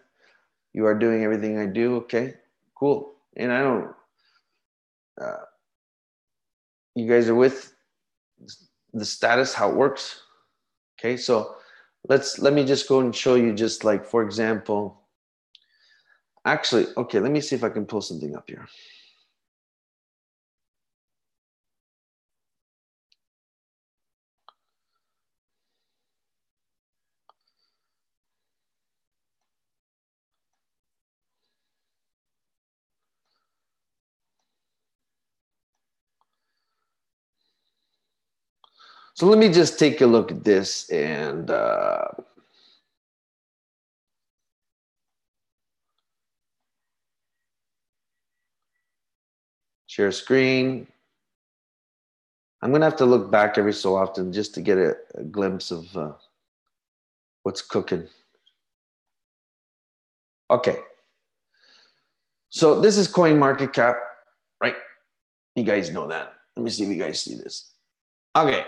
You are doing everything I do. Okay, cool. And I don't, you guys are with the status, how it works. Okay, so let me just go and show you, just like, for example, actually, okay, let me see if I can pull something up here. So let me just take a look at this and share screen. I'm going to have to look back every so often just to get a glimpse of what's cooking. Okay. So this is CoinMarketCap, right? You guys know that. Let me see if you guys see this. Okay.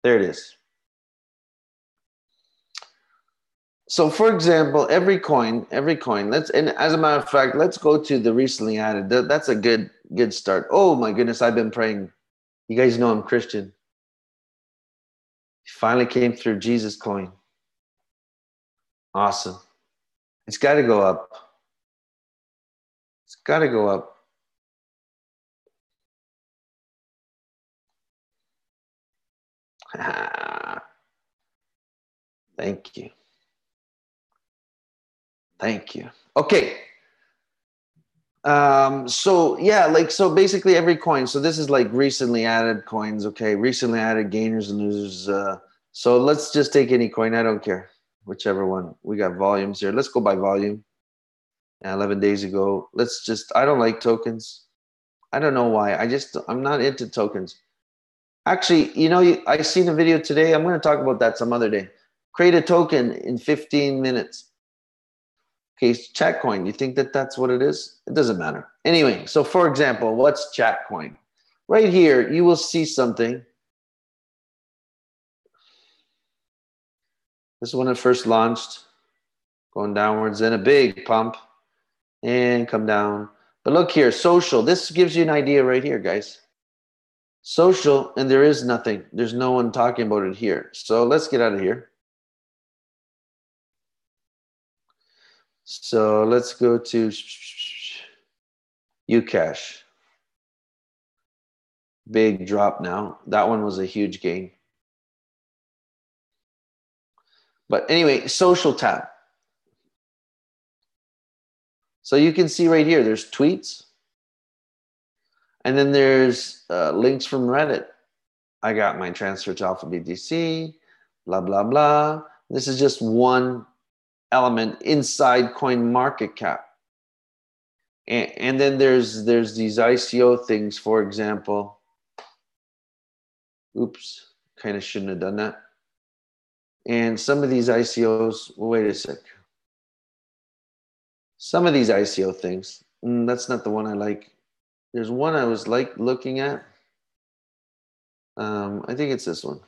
There it is. So for example, every coin, and as a matter of fact, let's go to the recently added. That's a good start. Oh my goodness, I've been praying. You guys know I'm Christian. Finally came through. Jesus coin. Awesome. It's got to go up. It's got to go up. Thank you. Thank you. Okay. So yeah, like, so basically every coin. So this is like recently added coins. Okay. Recently added gainers and losers. So let's just take any coin. I don't care. Whichever one. We got volumes here. Let's go by volume. 11 days ago. Let's just, I don't like tokens. I don't know why. I'm not into tokens. Actually, you know, I seen a video today. I'm going to talk about that some other day. Create a token in 15 minutes. Okay, Chatcoin. You think that that's what it is? It doesn't matter. Anyway, so for example, what's Chatcoin? Right here, you will see something. This is when it first launched, going downwards, then a big pump, and come down. But look here, social. This gives you an idea right here, guys. Social, and there is nothing. There's no one talking about it here. So let's get out of here. So let's go to Ucash. Big drop now. That one was a huge gain. But anyway, social tab. So you can see right here, there's tweets. And then there's links from Reddit. I got my transfer to Alpha BTC, blah, blah, blah. This is just one element inside CoinMarketCap. And then there's these ICO things, for example. Oops, kind of shouldn't have done that. And some of these ICOs, wait a sec. Some of these ICO things, that's not the one I like. There's one I was like looking at. I think it's this one.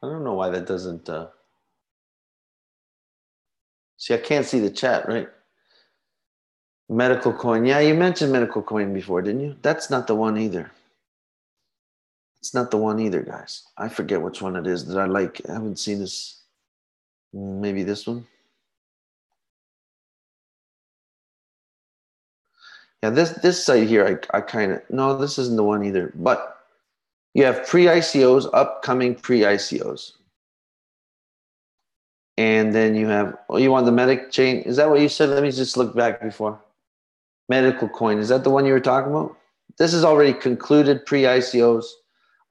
I don't know why that doesn't. See, I can't see the chat, right? Medical coin. Yeah, you mentioned medical coin before, didn't you? That's not the one either. It's not the one either, guys. I forget which one it is that I like. I haven't seen this. Maybe this one. Yeah, this site here, I kind of, no, this isn't the one either. But you have pre-ICOs, upcoming pre-ICOs. And then you have, oh, you want the medic chain? Is that what you said? Let me just look back before. Medical coin. Is that the one you were talking about? This is already concluded pre-ICOs,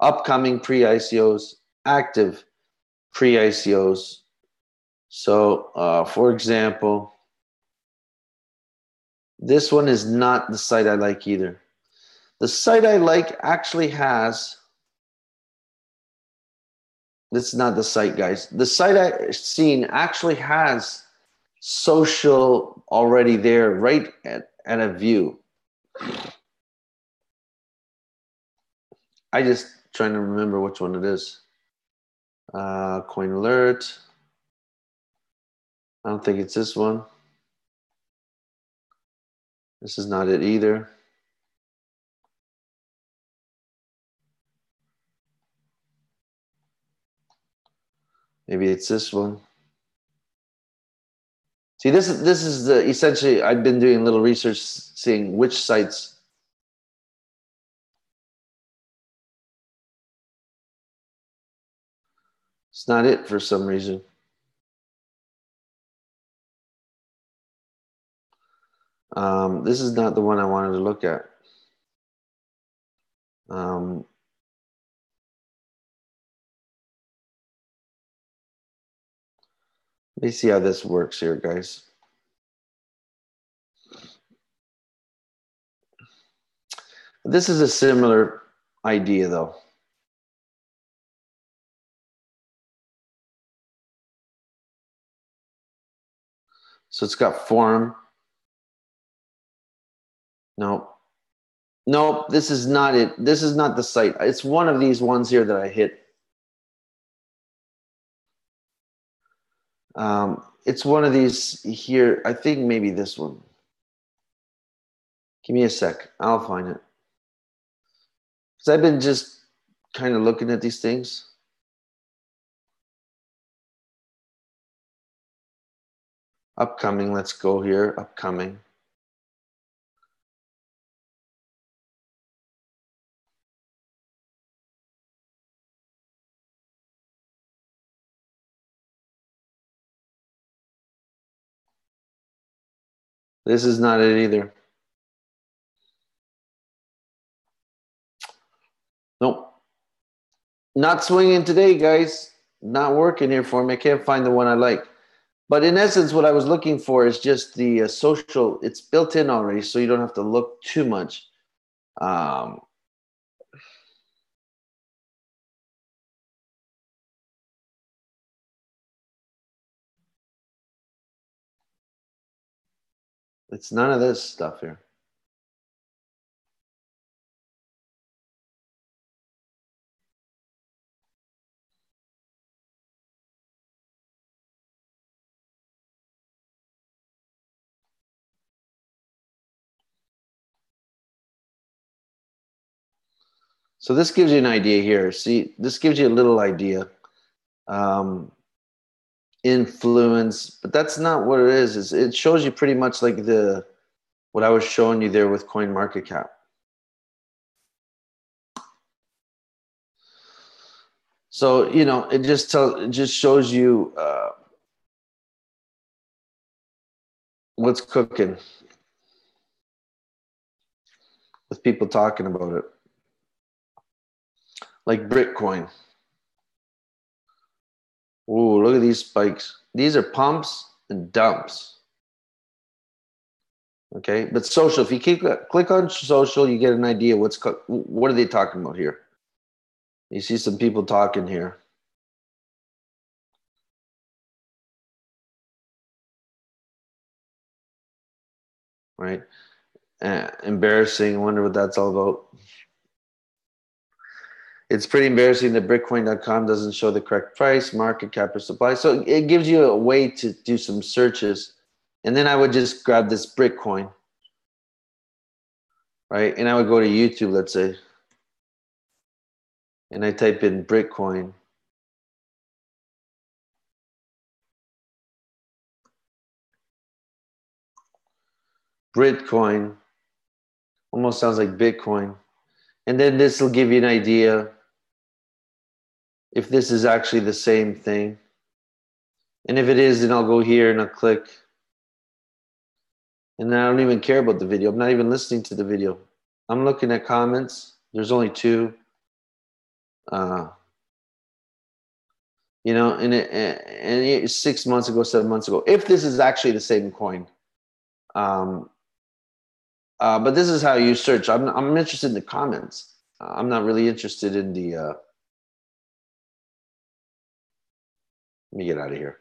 upcoming pre-ICOs, active pre-ICOs. So, for example, this one is not the site I like either. The site I like actually has, this is not the site, guys. The site I've seen actually has social already there, right at a view. I just trying to remember which one it is. Coin alert. I don't think it's this one. This is not it either. Maybe it's this one. See, this is the essentially, I've been doing a little research seeing which sites. It's not it for some reason. This is not the one I wanted to look at. Let me see how this works here, guys. This is a similar idea, though. So it's got form. No. Nope, this is not it. This is not the site. It's one of these ones here that I hit. It's one of these here. I think maybe this one. Give me a sec. I'll find it. Because I've been just kind of looking at these things. Upcoming, let's go here. Upcoming. This is not it either. Nope. Not swinging today, guys. Not working here for me. I can't find the one I like. But in essence, what I was looking for is just the social. It's built in already, so you don't have to look too much. It's none of this stuff here. So this gives you an idea here. See, this gives you a little idea. Influence, but that's not what it is. It shows you pretty much like what I was showing you there with CoinMarketCap. So, you know, it just shows you what's cooking with people talking about it. Like Bitcoin. Ooh, look at these spikes. These are pumps and dumps. Okay, but social, if you click on social, you get an idea what are they talking about here. You see some people talking here. Right? Embarrassing. I wonder what that's all about. It's pretty embarrassing that Bitcoin.com doesn't show the correct price, market cap, or supply. So it gives you a way to do some searches. And then I would just grab this Bitcoin, right? And I would go to YouTube, let's say. And I type in Bitcoin. Bitcoin. Almost sounds like Bitcoin. And then this will give you an idea if this is actually the same thing. And if it is, then I'll go here and I'll click. And then I don't even care about the video. I'm not even listening to the video. I'm looking at comments. There's only 2. You know, and 6 months ago, 7 months ago, if this is actually the same coin. But this is how you search. I'm interested in the comments. I'm not really interested in the. Let me get out of here.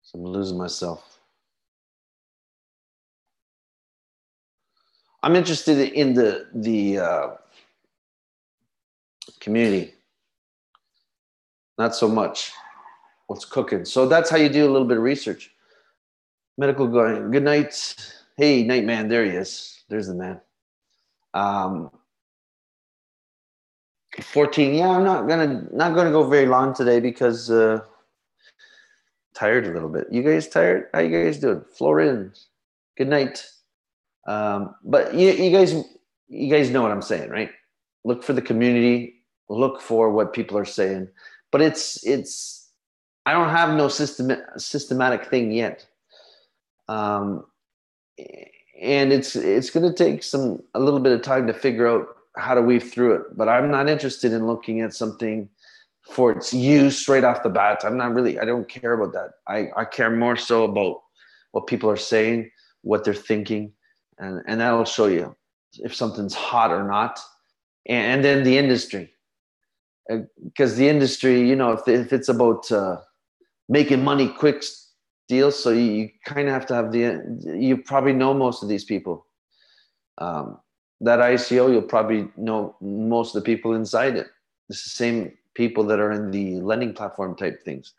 So I'm losing myself. I'm interested in the community. Not so much what's cooking. So that's how you do a little bit of research. Medical going. Good night. Hey, night man. There he is. There's the man. 14. Yeah, I'm not gonna go very long today because tired a little bit. You guys tired? How you guys doing? Florin. Good night. But you guys know what I'm saying, right? Look for the community. Look for what people are saying. But it's I don't have no systematic thing yet. And it's going to take a little bit of time to figure out how to weave through it. But I'm not interested in looking at something for its use right off the bat. I don't care about that. I care more so about what people are saying, what they're thinking, and that'll show you if something's hot or not. And then the industry. Because the industry, you know, if it's about making money quick deals, so you kind of have to have you probably know most of these people. That ICO, you'll probably know most of the people inside it. It's the same people that are in the lending platform type things.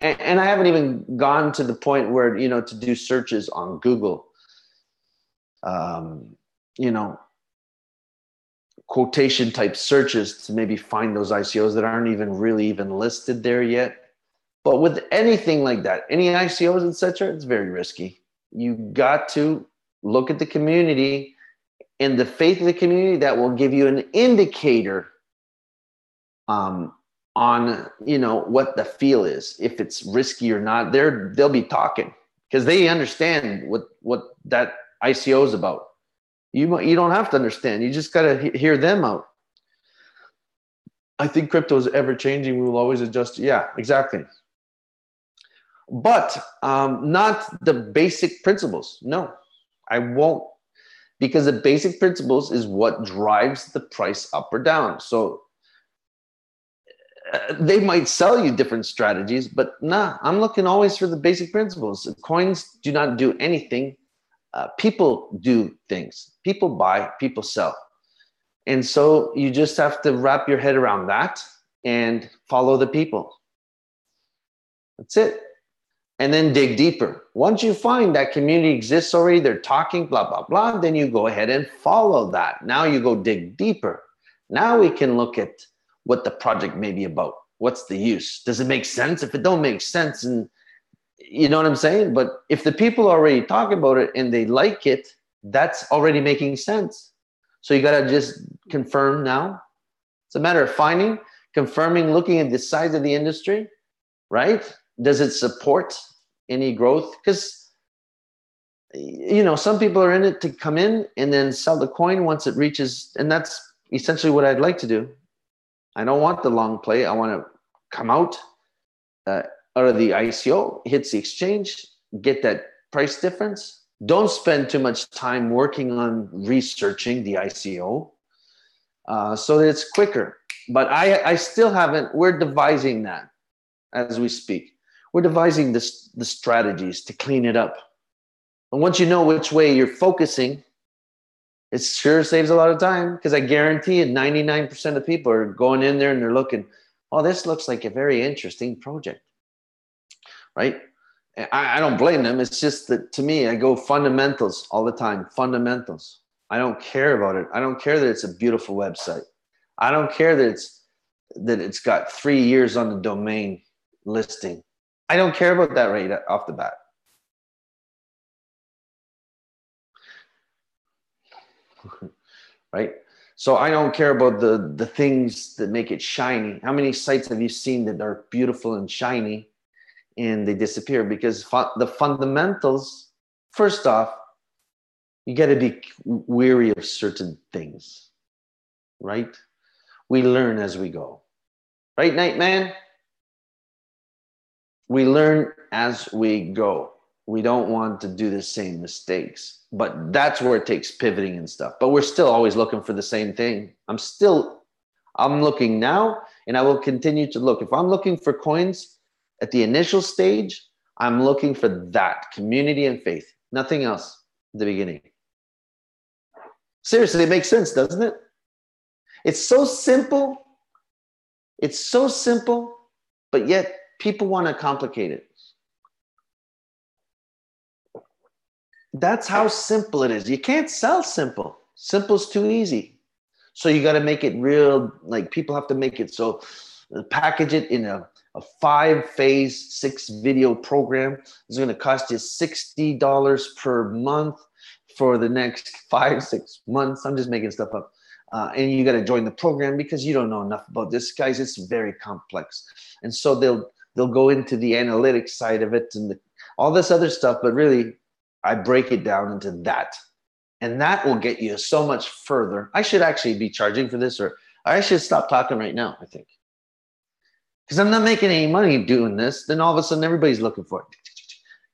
and I haven't even gone to the point where, you know, to do searches on Google, you know, quotation type searches to maybe find those ICOs that aren't even really even listed there yet. But with anything like that, any ICOs, etc., it's very risky. You got to look at the community and the faith of the community that will give you an indicator on, you know, what the feel is, if it's risky or not. They'll be talking because they understand what that ICO is about. You don't have to understand. You just got to hear them out. I think crypto is ever changing. We will always adjust. Yeah, exactly. But not the basic principles. No, I won't, because the basic principles is what drives the price up or down. So they might sell you different strategies, but nah, I'm looking always for the basic principles. Coins do not do anything. People do things. People buy, people sell. And so you just have to wrap your head around that and follow the people. That's it. And then dig deeper. Once you find that community exists already, they're talking, blah, blah, blah, then you go ahead and follow that. Now you go dig deeper. Now we can look at what the project may be about. What's the use? Does it make sense? If it don't make sense, and you know what I'm saying? But if the people already talk about it and they like it, that's already making sense. So you got to just confirm now. It's a matter of finding, confirming, looking at the size of the industry, right? Does it support any growth? Because, you know, some people are in it to come in and then sell the coin once it reaches, and that's essentially what I'd like to do. I don't want the long play. I want to come out of the ICO, hits the exchange, get that price difference. Don't spend too much time working on researching the ICO so that it's quicker. But I still haven't, we're devising that as we speak. We're devising the strategies to clean it up. And once you know which way you're focusing, it sure saves a lot of time, because I guarantee you 99% of people are going in there and they're looking, oh, this looks like a very interesting project, right? I don't blame them. It's just that to me, I go fundamentals all the time, fundamentals. I don't care about it. I don't care that it's a beautiful website. I don't care that it's got 3 years on the domain listing. I don't care about that right off the bat. Right? So I don't care about the things that make it shiny. How many sites have you seen that are beautiful and shiny and they disappear? Because the fundamentals, first off, you got to be weary of certain things, right? We learn as we go. Right, Nightman? We learn as we go. We don't want to do the same mistakes, but that's where it takes pivoting and stuff. But we're still always looking for the same thing. I'm looking now, and I will continue to look. If I'm looking for coins at the initial stage, I'm looking for that community and faith, nothing else at the beginning. Seriously, it makes sense, doesn't it? It's so simple. It's so simple, but yet people want to complicate it. That's how simple it is. You can't sell simple. Simple's too easy. So you got to make it real, like people have to make it so, package it in a 5-phase, 6-video program. It's going to cost you $60 per month for the next 5-6 months. I'm just making stuff up. And you got to join the program because you don't know enough about this, guys. It's very complex. And so they'll go into the analytics side of it and all this other stuff, but really I break it down into that. And that will get you so much further. I should actually be charging for this, or I should stop talking right now, I think. Because I'm not making any money doing this. Then all of a sudden everybody's looking for it.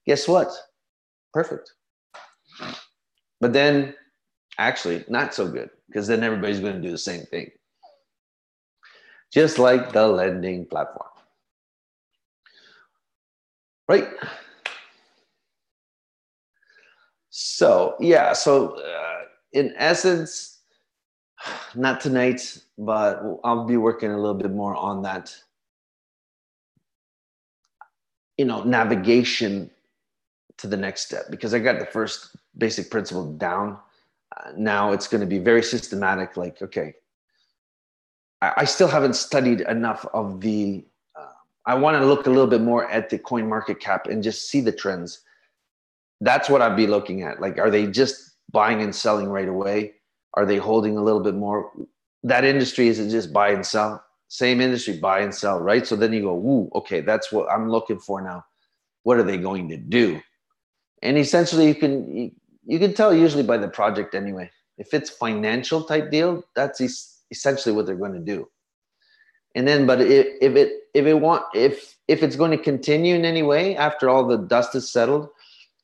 Guess what? Perfect. But then actually not so good, because then everybody's going to do the same thing. Just like the lending platform. Right? So, yeah. So in essence, not tonight, but I'll be working a little bit more on that. navigation to the next step, because I got the first basic principle down. Now it's going to be very systematic. Like, okay, I still haven't studied enough of the, I want to look a little bit more at the coin market cap and just see the trends. That's what I'd be looking at. Like, are they just buying and selling right away? Are they holding a little bit more? That industry is just buy and sell. Same industry, buy and sell, right? So then you go, ooh, okay, that's what I'm looking for now. What are they going to do? And essentially, you can tell usually by the project anyway. If it's financial type deal, that's essentially what they're going to do. And then, but if it's going to continue in any way after all the dust is settled,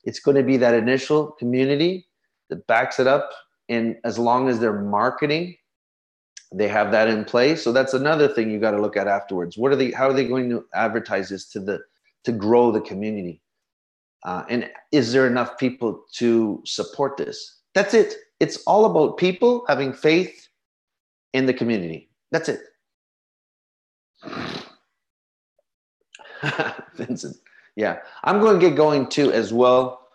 it's going to be that initial community that backs it up. And as long as they're marketing, they have that in place. So that's another thing you got to look at afterwards. How are they going to advertise this to grow the community? And is there enough people to support this? That's it. It's all about people having faith in the community. That's it. Vincent. Yeah, I'm going to get going too as well.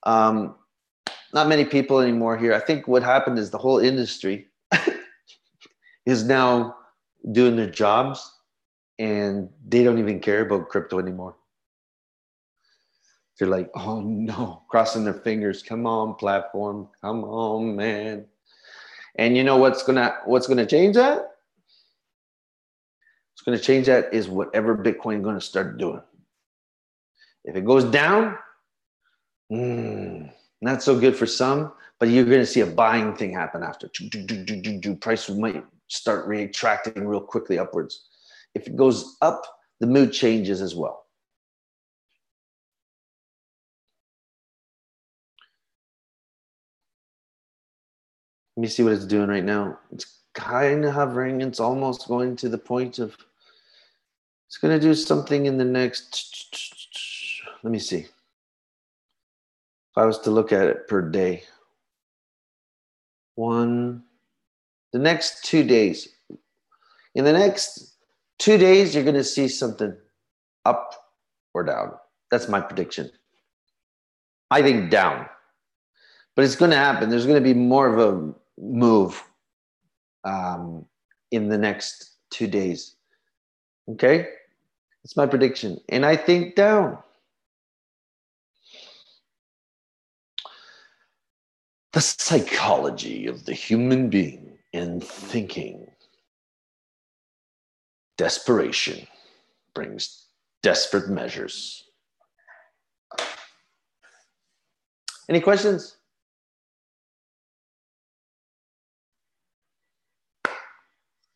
Not many people anymore here. I think what happened is the whole industry is now doing their jobs and they don't even care about crypto anymore. They're like, oh no, crossing their fingers. Come on, platform. Come on, man. And you know what's gonna change that? What's gonna change that is whatever Bitcoin gonna start doing. If it goes down, not so good for some, but you're gonna see a buying thing happen after. Price might start retracting real quickly upwards. If it goes up, the mood changes as well. Let me see what it's doing right now. It's kind of hovering. It's almost going to the point of, it's going to do something in the next, let me see. If I was to look at it per day, the next 2 days. In the next 2 days, you're going to see something up or down. That's my prediction. I think down. But it's going to happen. There's going to be more of a move in the next 2 days. Okay? It's my prediction. And I think down. The psychology of the human being and thinking. Desperation brings desperate measures. Any questions?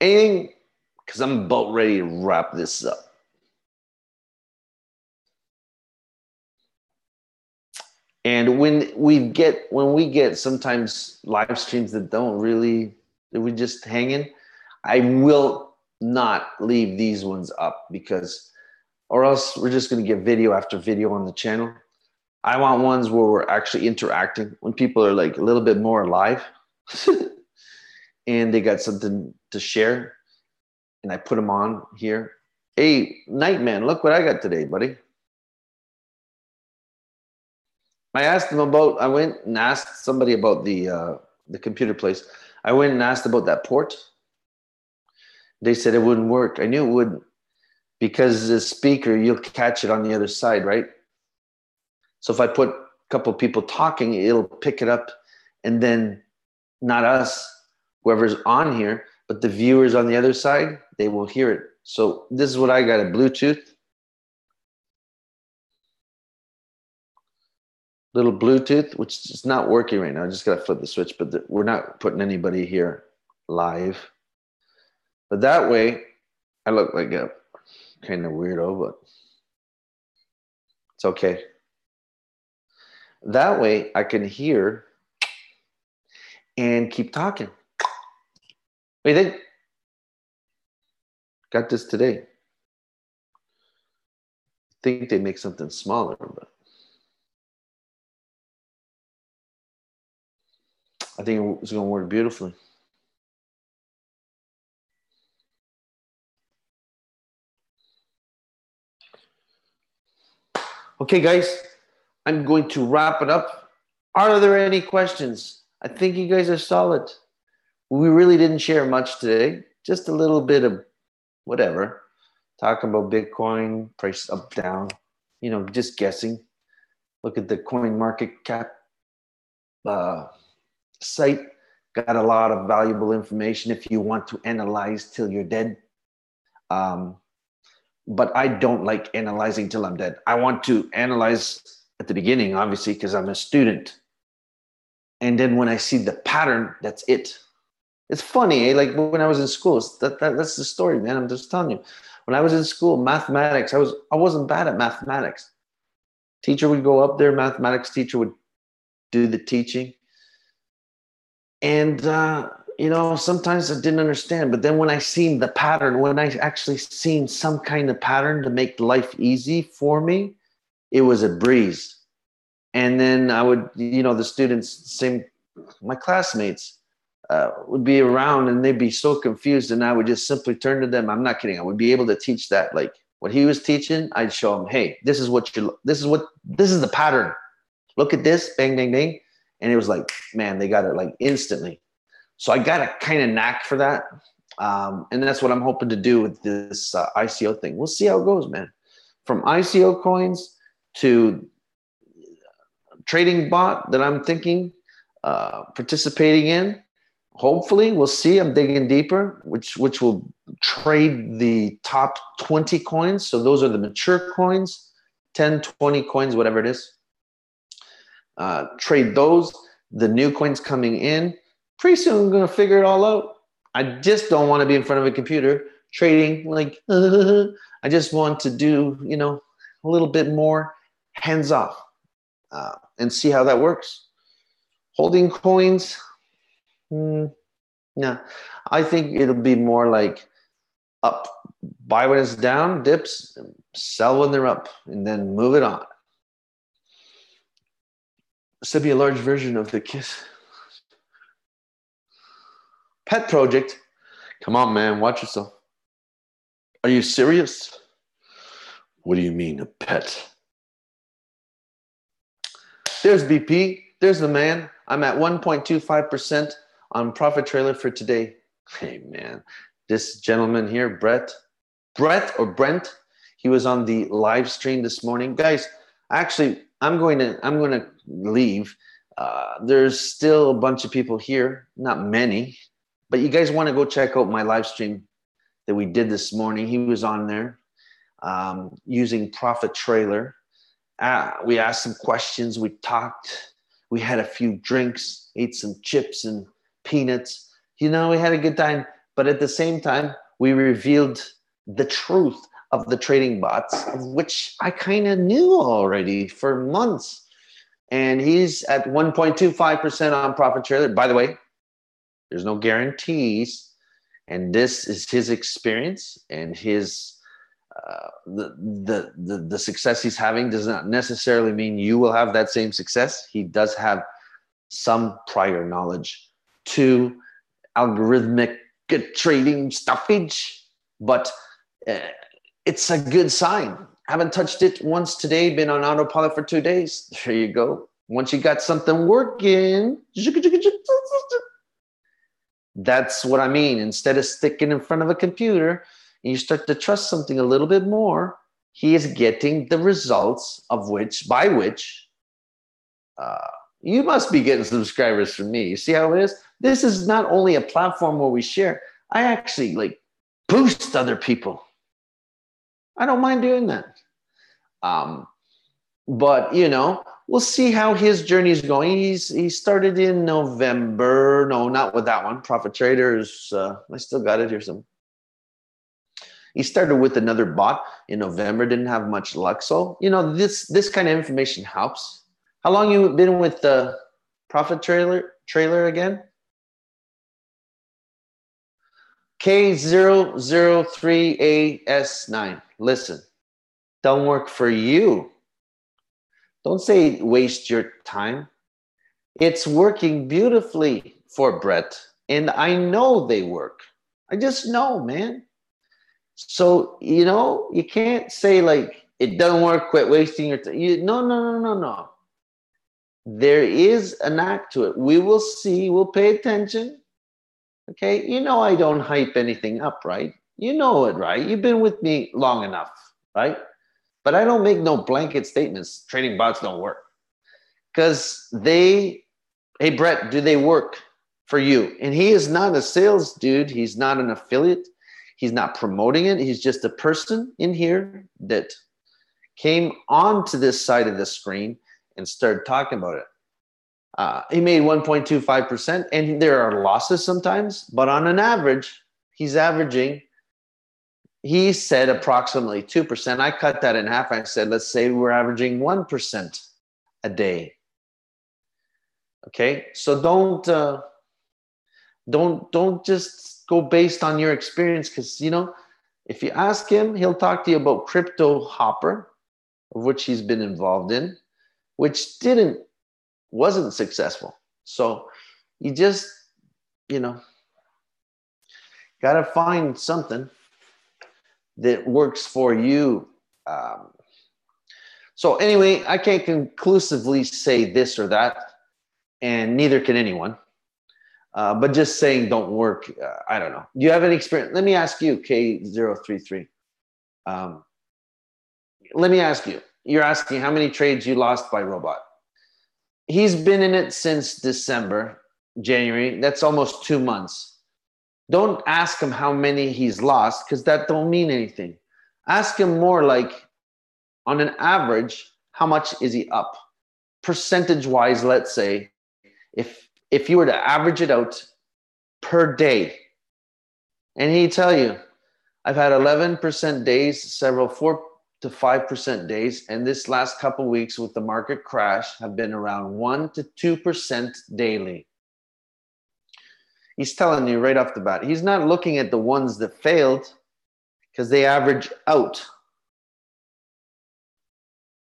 Anything? Because I'm about ready to wrap this up. And when we get sometimes live streams that we just hang in, I will not leave these ones up or else we're just going to get video after video on the channel. I want ones where we're actually interacting, when people are like a little bit more alive and they got something to share, and I put them on here. Hey, Nightman, look what I got today, buddy. I went and asked somebody about the computer place. I went and asked about that port. They said it wouldn't work. I knew it wouldn't, because the speaker, you'll catch it on the other side, right? So if I put a couple of people talking, it'll pick it up, and then not us, whoever's on here, but the viewers on the other side, they will hear it. So this is what I got, a Bluetooth. Little Bluetooth, which is not working right now. I just got to flip the switch, but we're not putting anybody here live. But that way, I look like a kind of weirdo, but it's okay. That way, I can hear and keep talking. What do you think? Got this today. I think they make something smaller, but I think it's going to work beautifully. Okay, guys, I'm going to wrap it up. Are there any questions? I think you guys are solid. We really didn't share much today, just a little bit of whatever. Talking about Bitcoin, price up, down, just guessing. Look at the coin market cap site. Got a lot of valuable information if you want to analyze till you're dead. But I don't like analyzing till I'm dead. I want to analyze at the beginning, obviously, because I'm a student. And then when I see the pattern, that's it. It's funny, eh? Like when I was in school, that's the story, man. I'm just telling you. When I was in school, mathematics, I wasn't bad at mathematics. Teacher would go up there, mathematics teacher would do the teaching. And, sometimes I didn't understand. But then when I seen the pattern, when I actually seen some kind of pattern to make life easy for me, it was a breeze. And then I would, the students, my classmates would be around and they'd be so confused. And I would just simply turn to them. I'm not kidding. I would be able to teach that. Like what he was teaching, I'd show them, hey, this is the pattern. Look at this, bang, bang, bang. And it was like, man, they got it like instantly. So I got a kind of knack for that. And that's what I'm hoping to do with this ICO thing. We'll see how it goes, man. From ICO coins to trading bot that I'm thinking, participating in. Hopefully, we'll see. I'm digging deeper, which will trade the top 20 coins. So those are the mature coins, 10, 20 coins, whatever it is. Trade those. The new coins coming in. Pretty soon, I'm going to figure it all out. I just don't want to be in front of a computer trading like, I just want to do, a little bit more hands off and see how that works. Holding coins, no. I think it'll be more like up, buy when it's down, dips, sell when they're up, and then move it on. This would be a large version of the KISS pet project. Come on, man, watch yourself. Are you serious? What do you mean, a pet? There's BP. There's the man. I'm at 1.25% on Profit Trailer for today. Hey, man, this gentleman here, Brett or Brent, he was on the live stream this morning. Guys, actually, I'm going to leave. There's still a bunch of people here, not many, but you guys want to go check out my live stream that we did this morning. He was on there using Profit Trailer. We asked some questions. We talked. We had a few drinks, ate some chips and peanuts. We had a good time. But at the same time, we revealed the truth of the trading bots, of which I kind of knew already for months. And he's at 1.25% on Profit Trailer. By the way, there's no guarantees. And this is his experience and his the success he's having does not necessarily mean you will have that same success. He does have some prior knowledge to algorithmic trading stuffage, but it's a good sign. Haven't touched it once today, been on autopilot for 2 days. There you go. Once you got something working, that's what I mean. Instead of sticking in front of a computer, and you start to trust something a little bit more, he is getting the results by which you must be getting subscribers from me. You see how it is? This is not only a platform where we share. I actually boost other people. I don't mind doing that. But we'll see how his journey is going. He started in November. No, not with that one. Profit Traders. I still got it here. He started with another bot in November, didn't have much luck. So, this kind of information helps. How long you been with the Profit Trailer again? K003AS9. Listen, don't work for you. Don't say waste your time. It's working beautifully for Brett. And I know they work. I just know, man. So, you can't say It doesn't work. Quit wasting your time. No, no, no, no, no. There is an act to it. We will see. We'll pay attention. Okay. You know, I don't hype anything up, right? You know it, right? You've been with me long enough, right? But I don't make no blanket statements. Trading bots don't work because hey, Brett, do they work for you? And he is not a sales dude. He's not an affiliate. He's not promoting it. He's just a person in here that came onto this side of the screen and started talking about it. He made 1.25%, and there are losses sometimes, but on an average, he's averaging, he said approximately 2%. I cut that in half. I said, let's say we're averaging 1% a day. Okay, so don't just go based on your experience, because you know, if you ask him, he'll talk to you about Crypto Hopper, of which he's been involved in, which wasn't successful. So you just, you know, got to find something that works for you. So anyway, I can't conclusively say this or that, and neither can anyone. But just saying don't work, I don't know. Do you have any experience? Let me ask you, K033. Let me ask you. You're asking how many trades you lost by robot. He's been in it since December, January. That's almost 2 months. Don't ask him how many he's lost, because that don't mean anything. Ask him more like, on an average, how much is he up? Percentage-wise, let's say, if you were to average it out per day, and he'd tell you, I've had 11% days, several 4 to 5% days, and this last couple of weeks with the market crash have been around 1 to 2% daily. He's telling you right off the bat. He's not looking at the ones that failed, because they average out.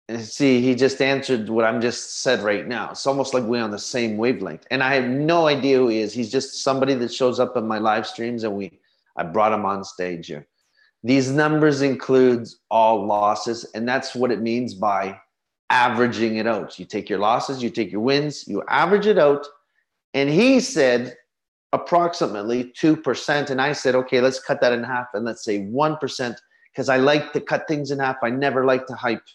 And see, he just answered what I'm just said right now. It's almost like we're on the same wavelength. And I have no idea who he is. He's just somebody that shows up in my live streams, and I brought him on stage here. These numbers include all losses, and that's what it means by averaging it out. You take your losses, you take your wins, you average it out. And he said approximately 2%. And I said, okay, let's cut that in half, and let's say 1%, because I like to cut things in half. I never like to hype.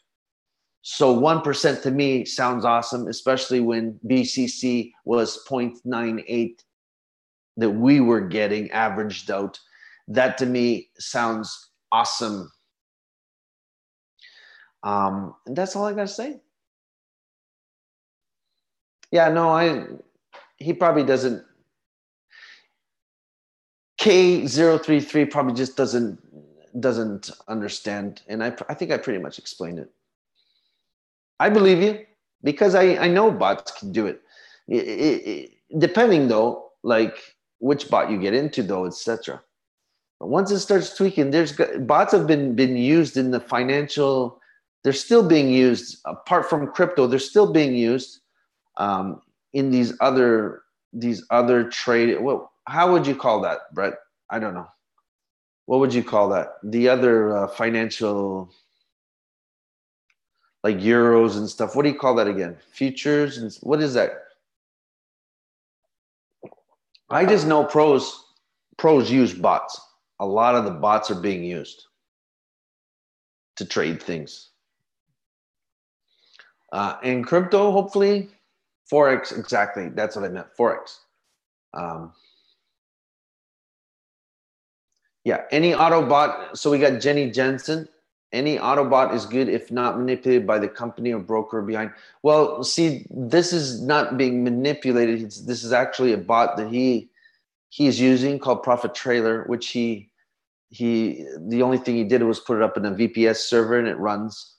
So 1% to me sounds awesome, especially when BCC was 0.98 that we were getting averaged out. That to me sounds awesome. And that's all I got to say. Yeah, no, he probably doesn't. K033 probably just doesn't understand. And I think I pretty much explained it. I believe you, because I know bots can do it. Depending though, like which bot you get into though, etc. Once it starts tweaking, bots have been used in the financial. They're still being used apart from crypto. They're still being used in these other trade. How would you call that, Brett? I don't know. What would you call that? The other financial, like euros and stuff. What do you call that again? Futures and what is that? I just know pros use bots. A lot of the bots are being used to trade things. In crypto, hopefully, Forex, exactly. That's what I meant, Forex. Yeah, any auto bot. So we got Jenny Jensen. Any auto bot is good if not manipulated by the company or broker behind. Well, see, this is not being manipulated. This is actually a bot that he's using called Profit Trailer, which the only thing he did was put it up in a VPS server, and it runs.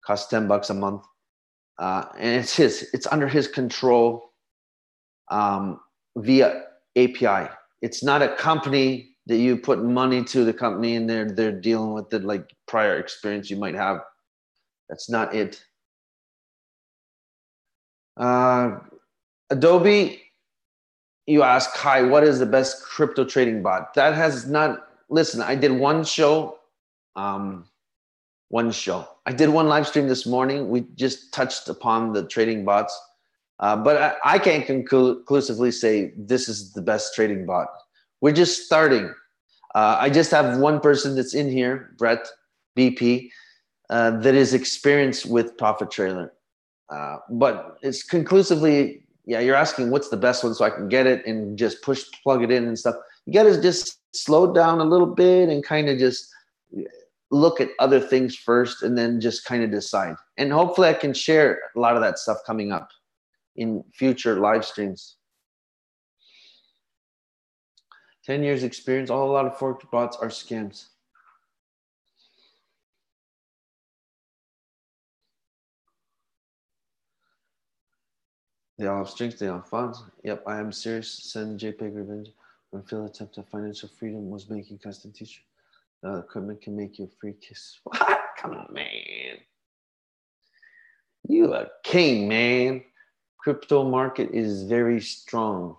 Costs $10 a month, and it's under his control via API. It's not a company that you put money to the company and they're dealing with it like prior experience you might have. That's not it. Adobe, you ask, hi, what is the best crypto trading bot? That has not, listen, I did one show one show. I did one live stream this morning. We just touched upon the trading bots, but I can't conclusively say this is the best trading bot. We're just starting. I just have one person that's in here, Brett BP, that is experienced with Profit Trailer. But it's conclusively, yeah, you're asking what's the best one so I can get it and just plug it in and stuff. You got to just slow down a little bit and kind of just look at other things first and then just kind of decide. And hopefully I can share a lot of that stuff coming up in future live streams. 10 years experience, a lot of Forex bots are scams. They all have strengths, they all have funds. Yep, I am serious. Send JPEG revenge. When Phil attempted financial freedom was making custom t-shirt. The equipment can make you a free kiss. What? Come on, man. You a king, man. Crypto market is very strong.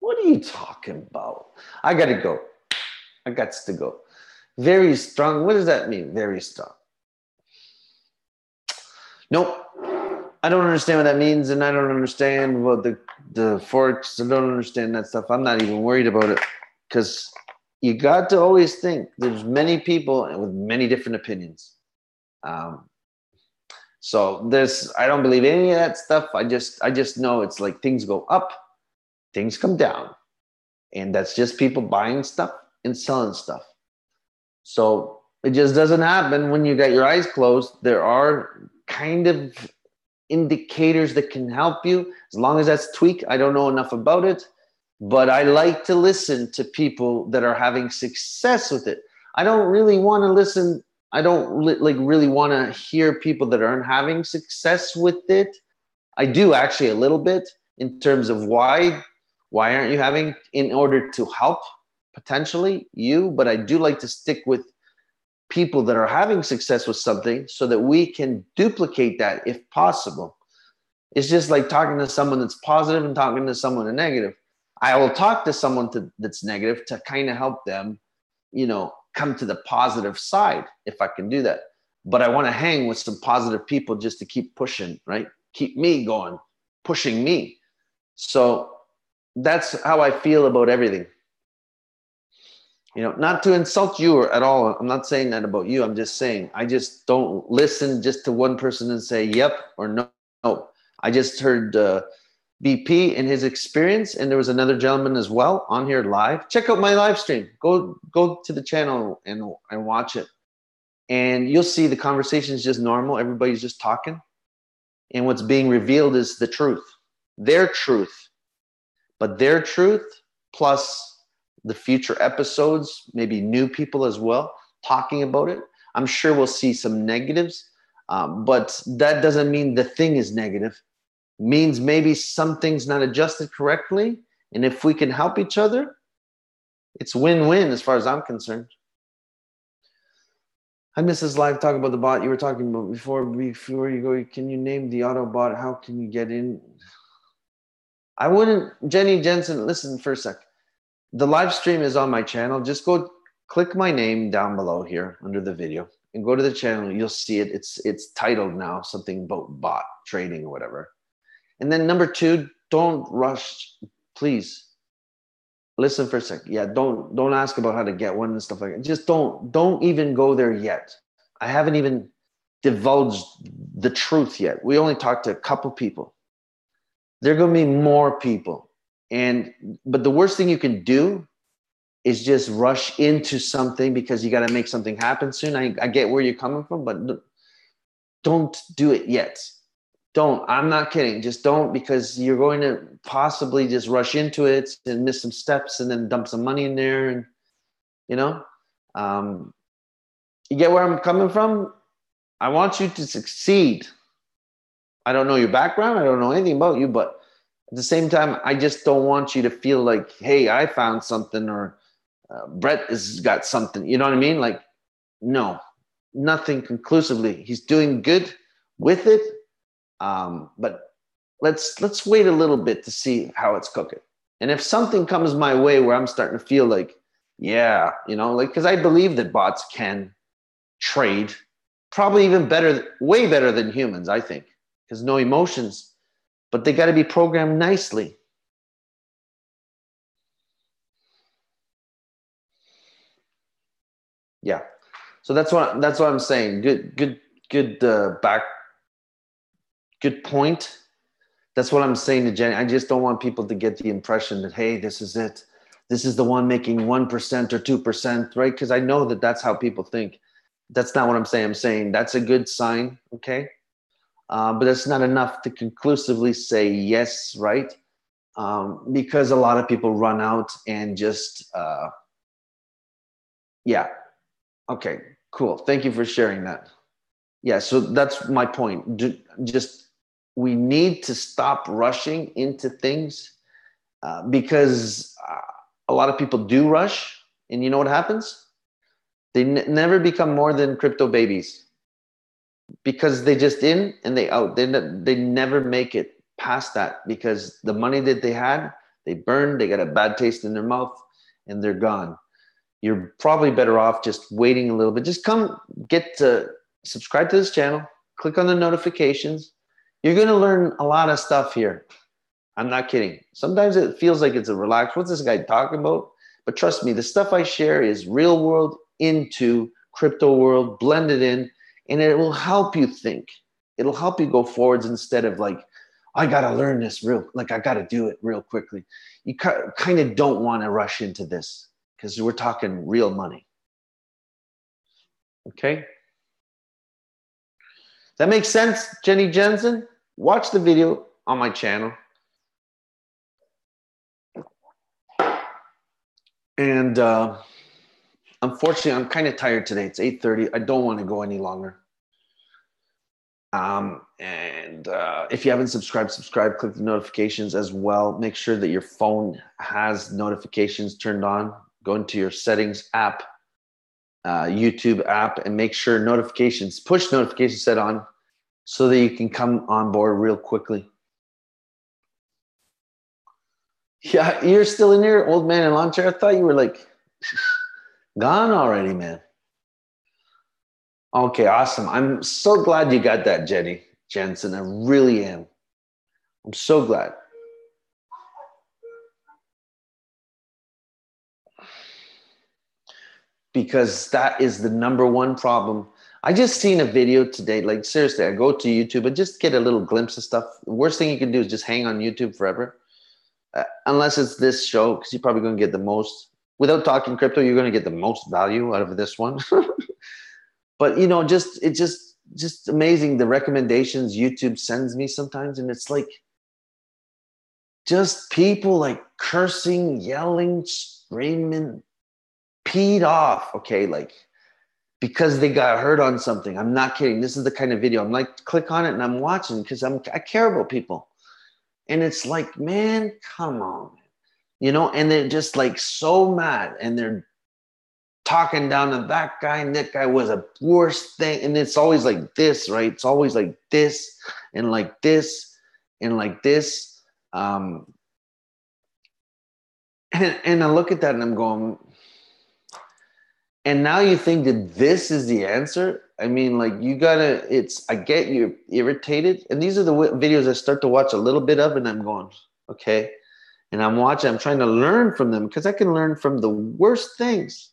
What are you talking about? I got to go. I got to go. Very strong. What does that mean? Very strong. Nope. I don't understand what that means, and I don't understand what the Forex. I don't understand that stuff. I'm not even worried about it because you got to always think there's many people with many different opinions. So I don't believe any of that stuff. I just know it's like things go up, things come down, and that's just people buying stuff and selling stuff. So it just doesn't happen when you got your eyes closed. There are kind of indicators that can help you as long as that's tweak. I don't know enough about it, but I like to listen to people that are having success with it. I don't really want to listen. I don't really want to hear people that aren't having success with it. I do actually a little bit in terms of why aren't you having, in order to help potentially you, but I do like to stick with people that are having success with something so that we can duplicate that if possible. It's just like talking to someone that's positive and talking to someone that's negative. I will talk to someone that's negative to kind of help them, come to the positive side if I can do that. But I want to hang with some positive people just to keep pushing, right? Keep me going, pushing me. So that's how I feel about everything. Not to insult you at all. I'm not saying that about you. I'm just saying I just don't listen just to one person and say yep or no. No. I just heard BP and his experience, and there was another gentleman as well on here live. Check out my live stream. Go to the channel and watch it, and you'll see the conversation is just normal. Everybody's just talking, and what's being revealed is the truth, their truth, but their truth plus the future episodes, maybe new people as well, talking about it. I'm sure we'll see some negatives, but that doesn't mean the thing is negative. It means maybe something's not adjusted correctly. And if we can help each other, it's win-win as far as I'm concerned. I missed this live talk about the bot you were talking about before you go. Can you name the auto bot? How can you get in? I wouldn't, Jenny Jensen, listen for a sec. The live stream is on my channel. Just go click my name down below here under the video and go to the channel. You'll see it. It's titled now something about bot trading or whatever. And then number 2, don't rush, please. Listen for a sec. Yeah, don't ask about how to get one and stuff like that. Just don't even go there yet. I haven't even divulged the truth yet. We only talked to a couple people. There are going to be more people. But the worst thing you can do is just rush into something because you got to make something happen soon. I get where you're coming from, but don't do it yet. Don't. I'm not kidding. Just don't, because you're going to possibly just rush into it and miss some steps and then dump some money in there. And, you get where I'm coming from? I want you to succeed. I don't know your background. I don't know anything about you, but at the same time, I just don't want you to feel like, hey, I found something, or Brett has got something. You know what I mean? Like, no, nothing conclusively. He's doing good with it. But let's wait a little bit to see how it's cooking. And if something comes my way where I'm starting to feel like Yeah, you know, like, because I believe that bots can trade probably even better, way better than humans, I think, because no emotions, but they got to be programmed nicely. Yeah. So that's what I'm saying. Good good point. That's what I'm saying to Jenny. I just don't want people to get the impression that, hey, this is it. This is the one making 1% or 2%, right? Because I know that that's how people think. That's not what I'm saying. I'm saying that's a good sign, okay? But that's not enough to conclusively say yes, right? Because a lot of people run out and just, yeah, okay, cool. Thank you for sharing that. Yeah, so that's my point. Just we need to stop rushing into things because a lot of people do rush, and you know what happens? They never become more than crypto babies because they just in and they out. They never make it past that because the money that they had, they burned. They got a bad taste in their mouth, and they're gone. You're probably better off just waiting a little bit. Just come get to subscribe to this channel, click on the notifications. You're going to learn a lot of stuff here. I'm not kidding. Sometimes it feels like it's a relaxed, what's this guy talking about? But trust me, the stuff I share is real world into crypto world, blended in, and it will help you think. It'll help you go forwards instead of like, I got to learn this like I got to do it real quickly. You kind of don't want to rush into this because we're talking real money. Okay? That makes sense, Jenny Jensen? Watch the video on my channel. And unfortunately, I'm kind of tired today. It's 8:30. I don't want to go any longer. And if you haven't subscribed, subscribe, click the notifications as well. Make sure that your phone has notifications turned on. Go into your settings app, YouTube app, and make sure notifications, push notifications set on so that you can come on board real quickly. Yeah, you're still in here, old man in lawn chair. I thought you were like gone already, man. Okay, awesome. I'm so glad you got that, Jenny Jensen. I really am. I'm so glad. Because that is the number one problem. I just seen a video today. Like, seriously, I go to YouTube and just get a little glimpse of stuff. The worst thing you can do is just hang on YouTube forever. Unless it's this show, because you're probably going to get the most. Without talking crypto, you're going to get the most value out of this one. But you know, just amazing the recommendations YouTube sends me sometimes, and it's like just people like cursing, yelling, screaming, peed off. Okay, like because they got hurt on something. I'm not kidding. This is the kind of video I'm like, click on it and I'm watching because I care about people, and it's like, man, come on, you know, and they're just like so mad, and they're talking down to that guy, and that guy was a worst thing. And it's always like this, right? It's always like this and like this and like this. And I look at that and I'm going, and now you think that this is the answer? I mean, like I get you're irritated. And these are the videos I start to watch a little bit of and I'm going, okay. And I'm trying to learn from them because I can learn from the worst things.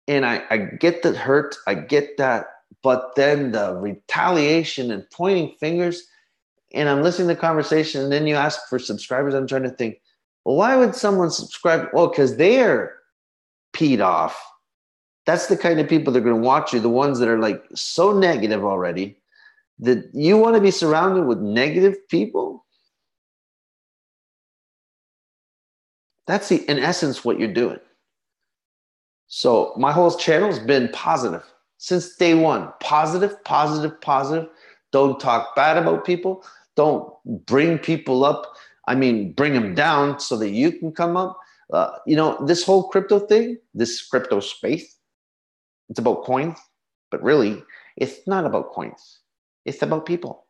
And I get the hurt, I get that, but then the retaliation and pointing fingers, and I'm listening to the conversation, and then you ask for subscribers. I'm trying to think, well, why would someone subscribe? Well, because they're peed off. That's the kind of people that are going to watch you, the ones that are like so negative already, that you want to be surrounded with negative people. That's in essence what you're doing. So my whole channel has been positive since day one. Positive, positive, positive. Don't talk bad about people. Don't bring people up. I mean, bring them down so that you can come up. You know, this whole crypto thing, this crypto space, it's about coins, but really, it's not about coins. It's about people.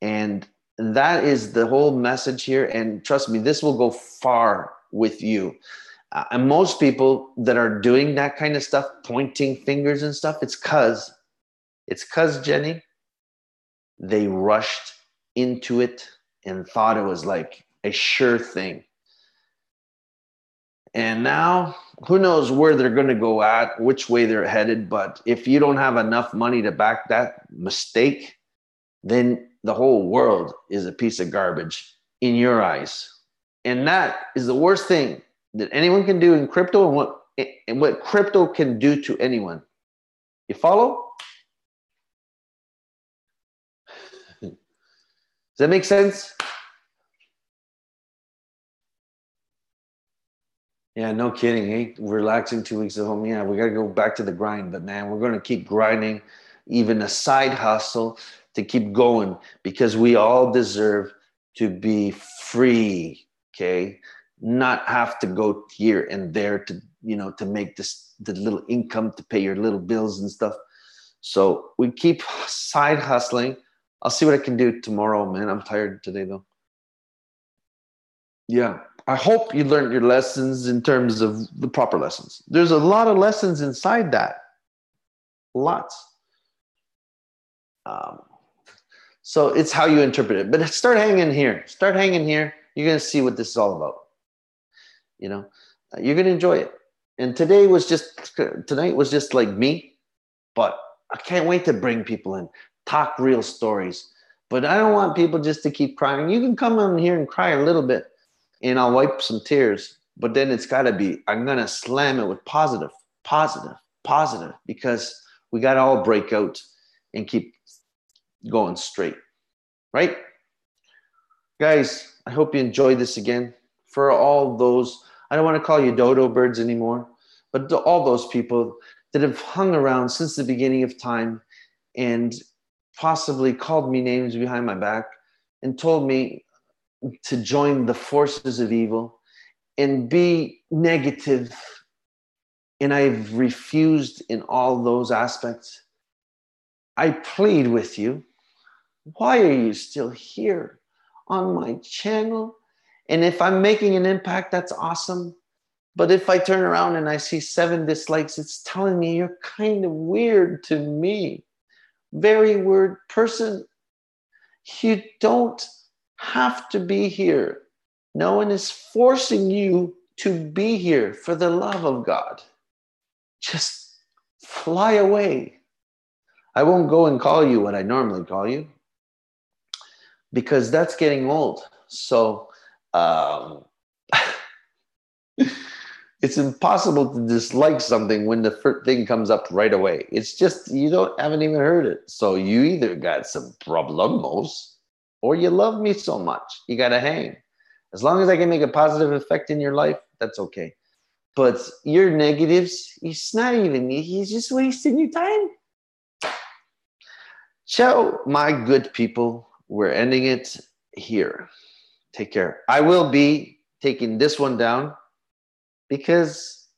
And that is the whole message here. And trust me, this will go far with you. And most people that are doing that kind of stuff, pointing fingers and stuff, it's because Jenny, they rushed into it and thought it was like a sure thing. And now, who knows where they're going to go at, which way they're headed. But if you don't have enough money to back that mistake, then the whole world is a piece of garbage in your eyes. And that is the worst thing that anyone can do in crypto, and what crypto can do to anyone. You follow? Does that make sense? Yeah, no kidding. Hey, relaxing 2 weeks at home. Yeah, we got to go back to the grind. But man, we're going to keep grinding, even a side hustle to keep going, because we all deserve to be free. Okay, not have to go here and there to, to make the little income to pay your little bills and stuff. So we keep side hustling. I'll see what I can do tomorrow, man. I'm tired today though. Yeah. I hope you learned your lessons in terms of the proper lessons. There's a lot of lessons inside that. Lots. So it's how you interpret it. But start hanging here. Start hanging here. You're going to see what this is all about. You're going to enjoy it. And tonight was just like me, but I can't wait to bring people in, talk real stories. But I don't want people just to keep crying. You can come on here and cry a little bit, and I'll wipe some tears. But then it's got to be, I'm going to slam it with positive, because we got to all break out and keep going straight. Right? Guys, I hope you enjoyed this again. For all those, I don't want to call you dodo birds anymore, but all those people that have hung around since the beginning of time and possibly called me names behind my back and told me to join the forces of evil and be negative, and I've refused in all those aspects. I plead with you, why are you still here on my channel? And if I'm making an impact, that's awesome. But if I turn around and I see 7 dislikes, it's telling me you're kind of weird to me. Very weird person. You don't have to be here. No one is forcing you to be here, for the love of God. Just fly away. I won't go and call you what I normally call you, because that's getting old. So it's impossible to dislike something when the first thing comes up right away. It's just, haven't even heard it. So you either got some problemos or you love me so much. You got to hang. As long as I can make a positive effect in your life, that's okay. But your negatives, it's not even, he's just wasting your time. Ciao, my good people. We're ending it here. Take care. I will be taking this one down, because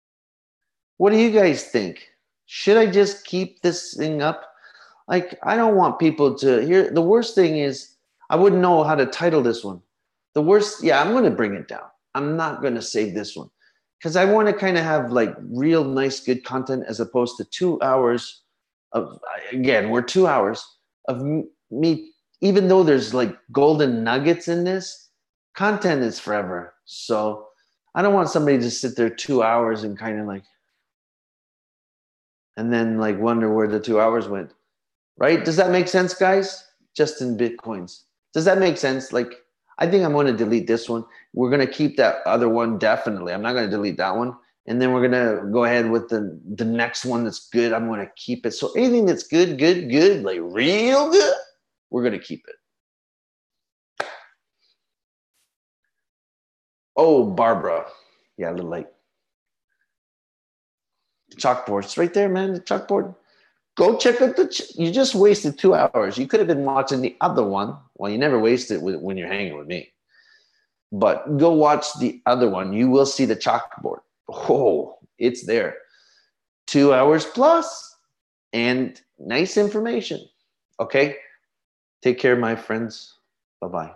what do you guys think? Should I just keep this thing up? Like, I don't want people to hear. The worst thing is, I wouldn't know how to title this one. The worst, I'm going to bring it down. I'm not going to save this one, because I want to kind of have like real nice, good content, as opposed to 2 hours of, again, we're 2 hours of me, even though there's like golden nuggets in this, content is forever. So I don't want somebody to sit there 2 hours and kind of like, and then like wonder where the 2 hours went. Right? Does that make sense, guys? Just in Bitcoins. Does that make sense? Like, I think I'm going to delete this one. We're going to keep that other one, definitely. I'm not going to delete that one. And then we're going to go ahead with the next one that's good. I'm going to keep it. So anything that's good, like real good, we're going to keep it. Oh, Barbara. Yeah, a little late. The chalkboard. It's right there, man. The chalkboard. Go check out you just wasted 2 hours. You could have been watching the other one. Well, you never waste it when you're hanging with me. But go watch the other one. You will see the chalkboard. Oh, it's there. 2 hours plus and nice information. Okay? Take care, my friends. Bye-bye.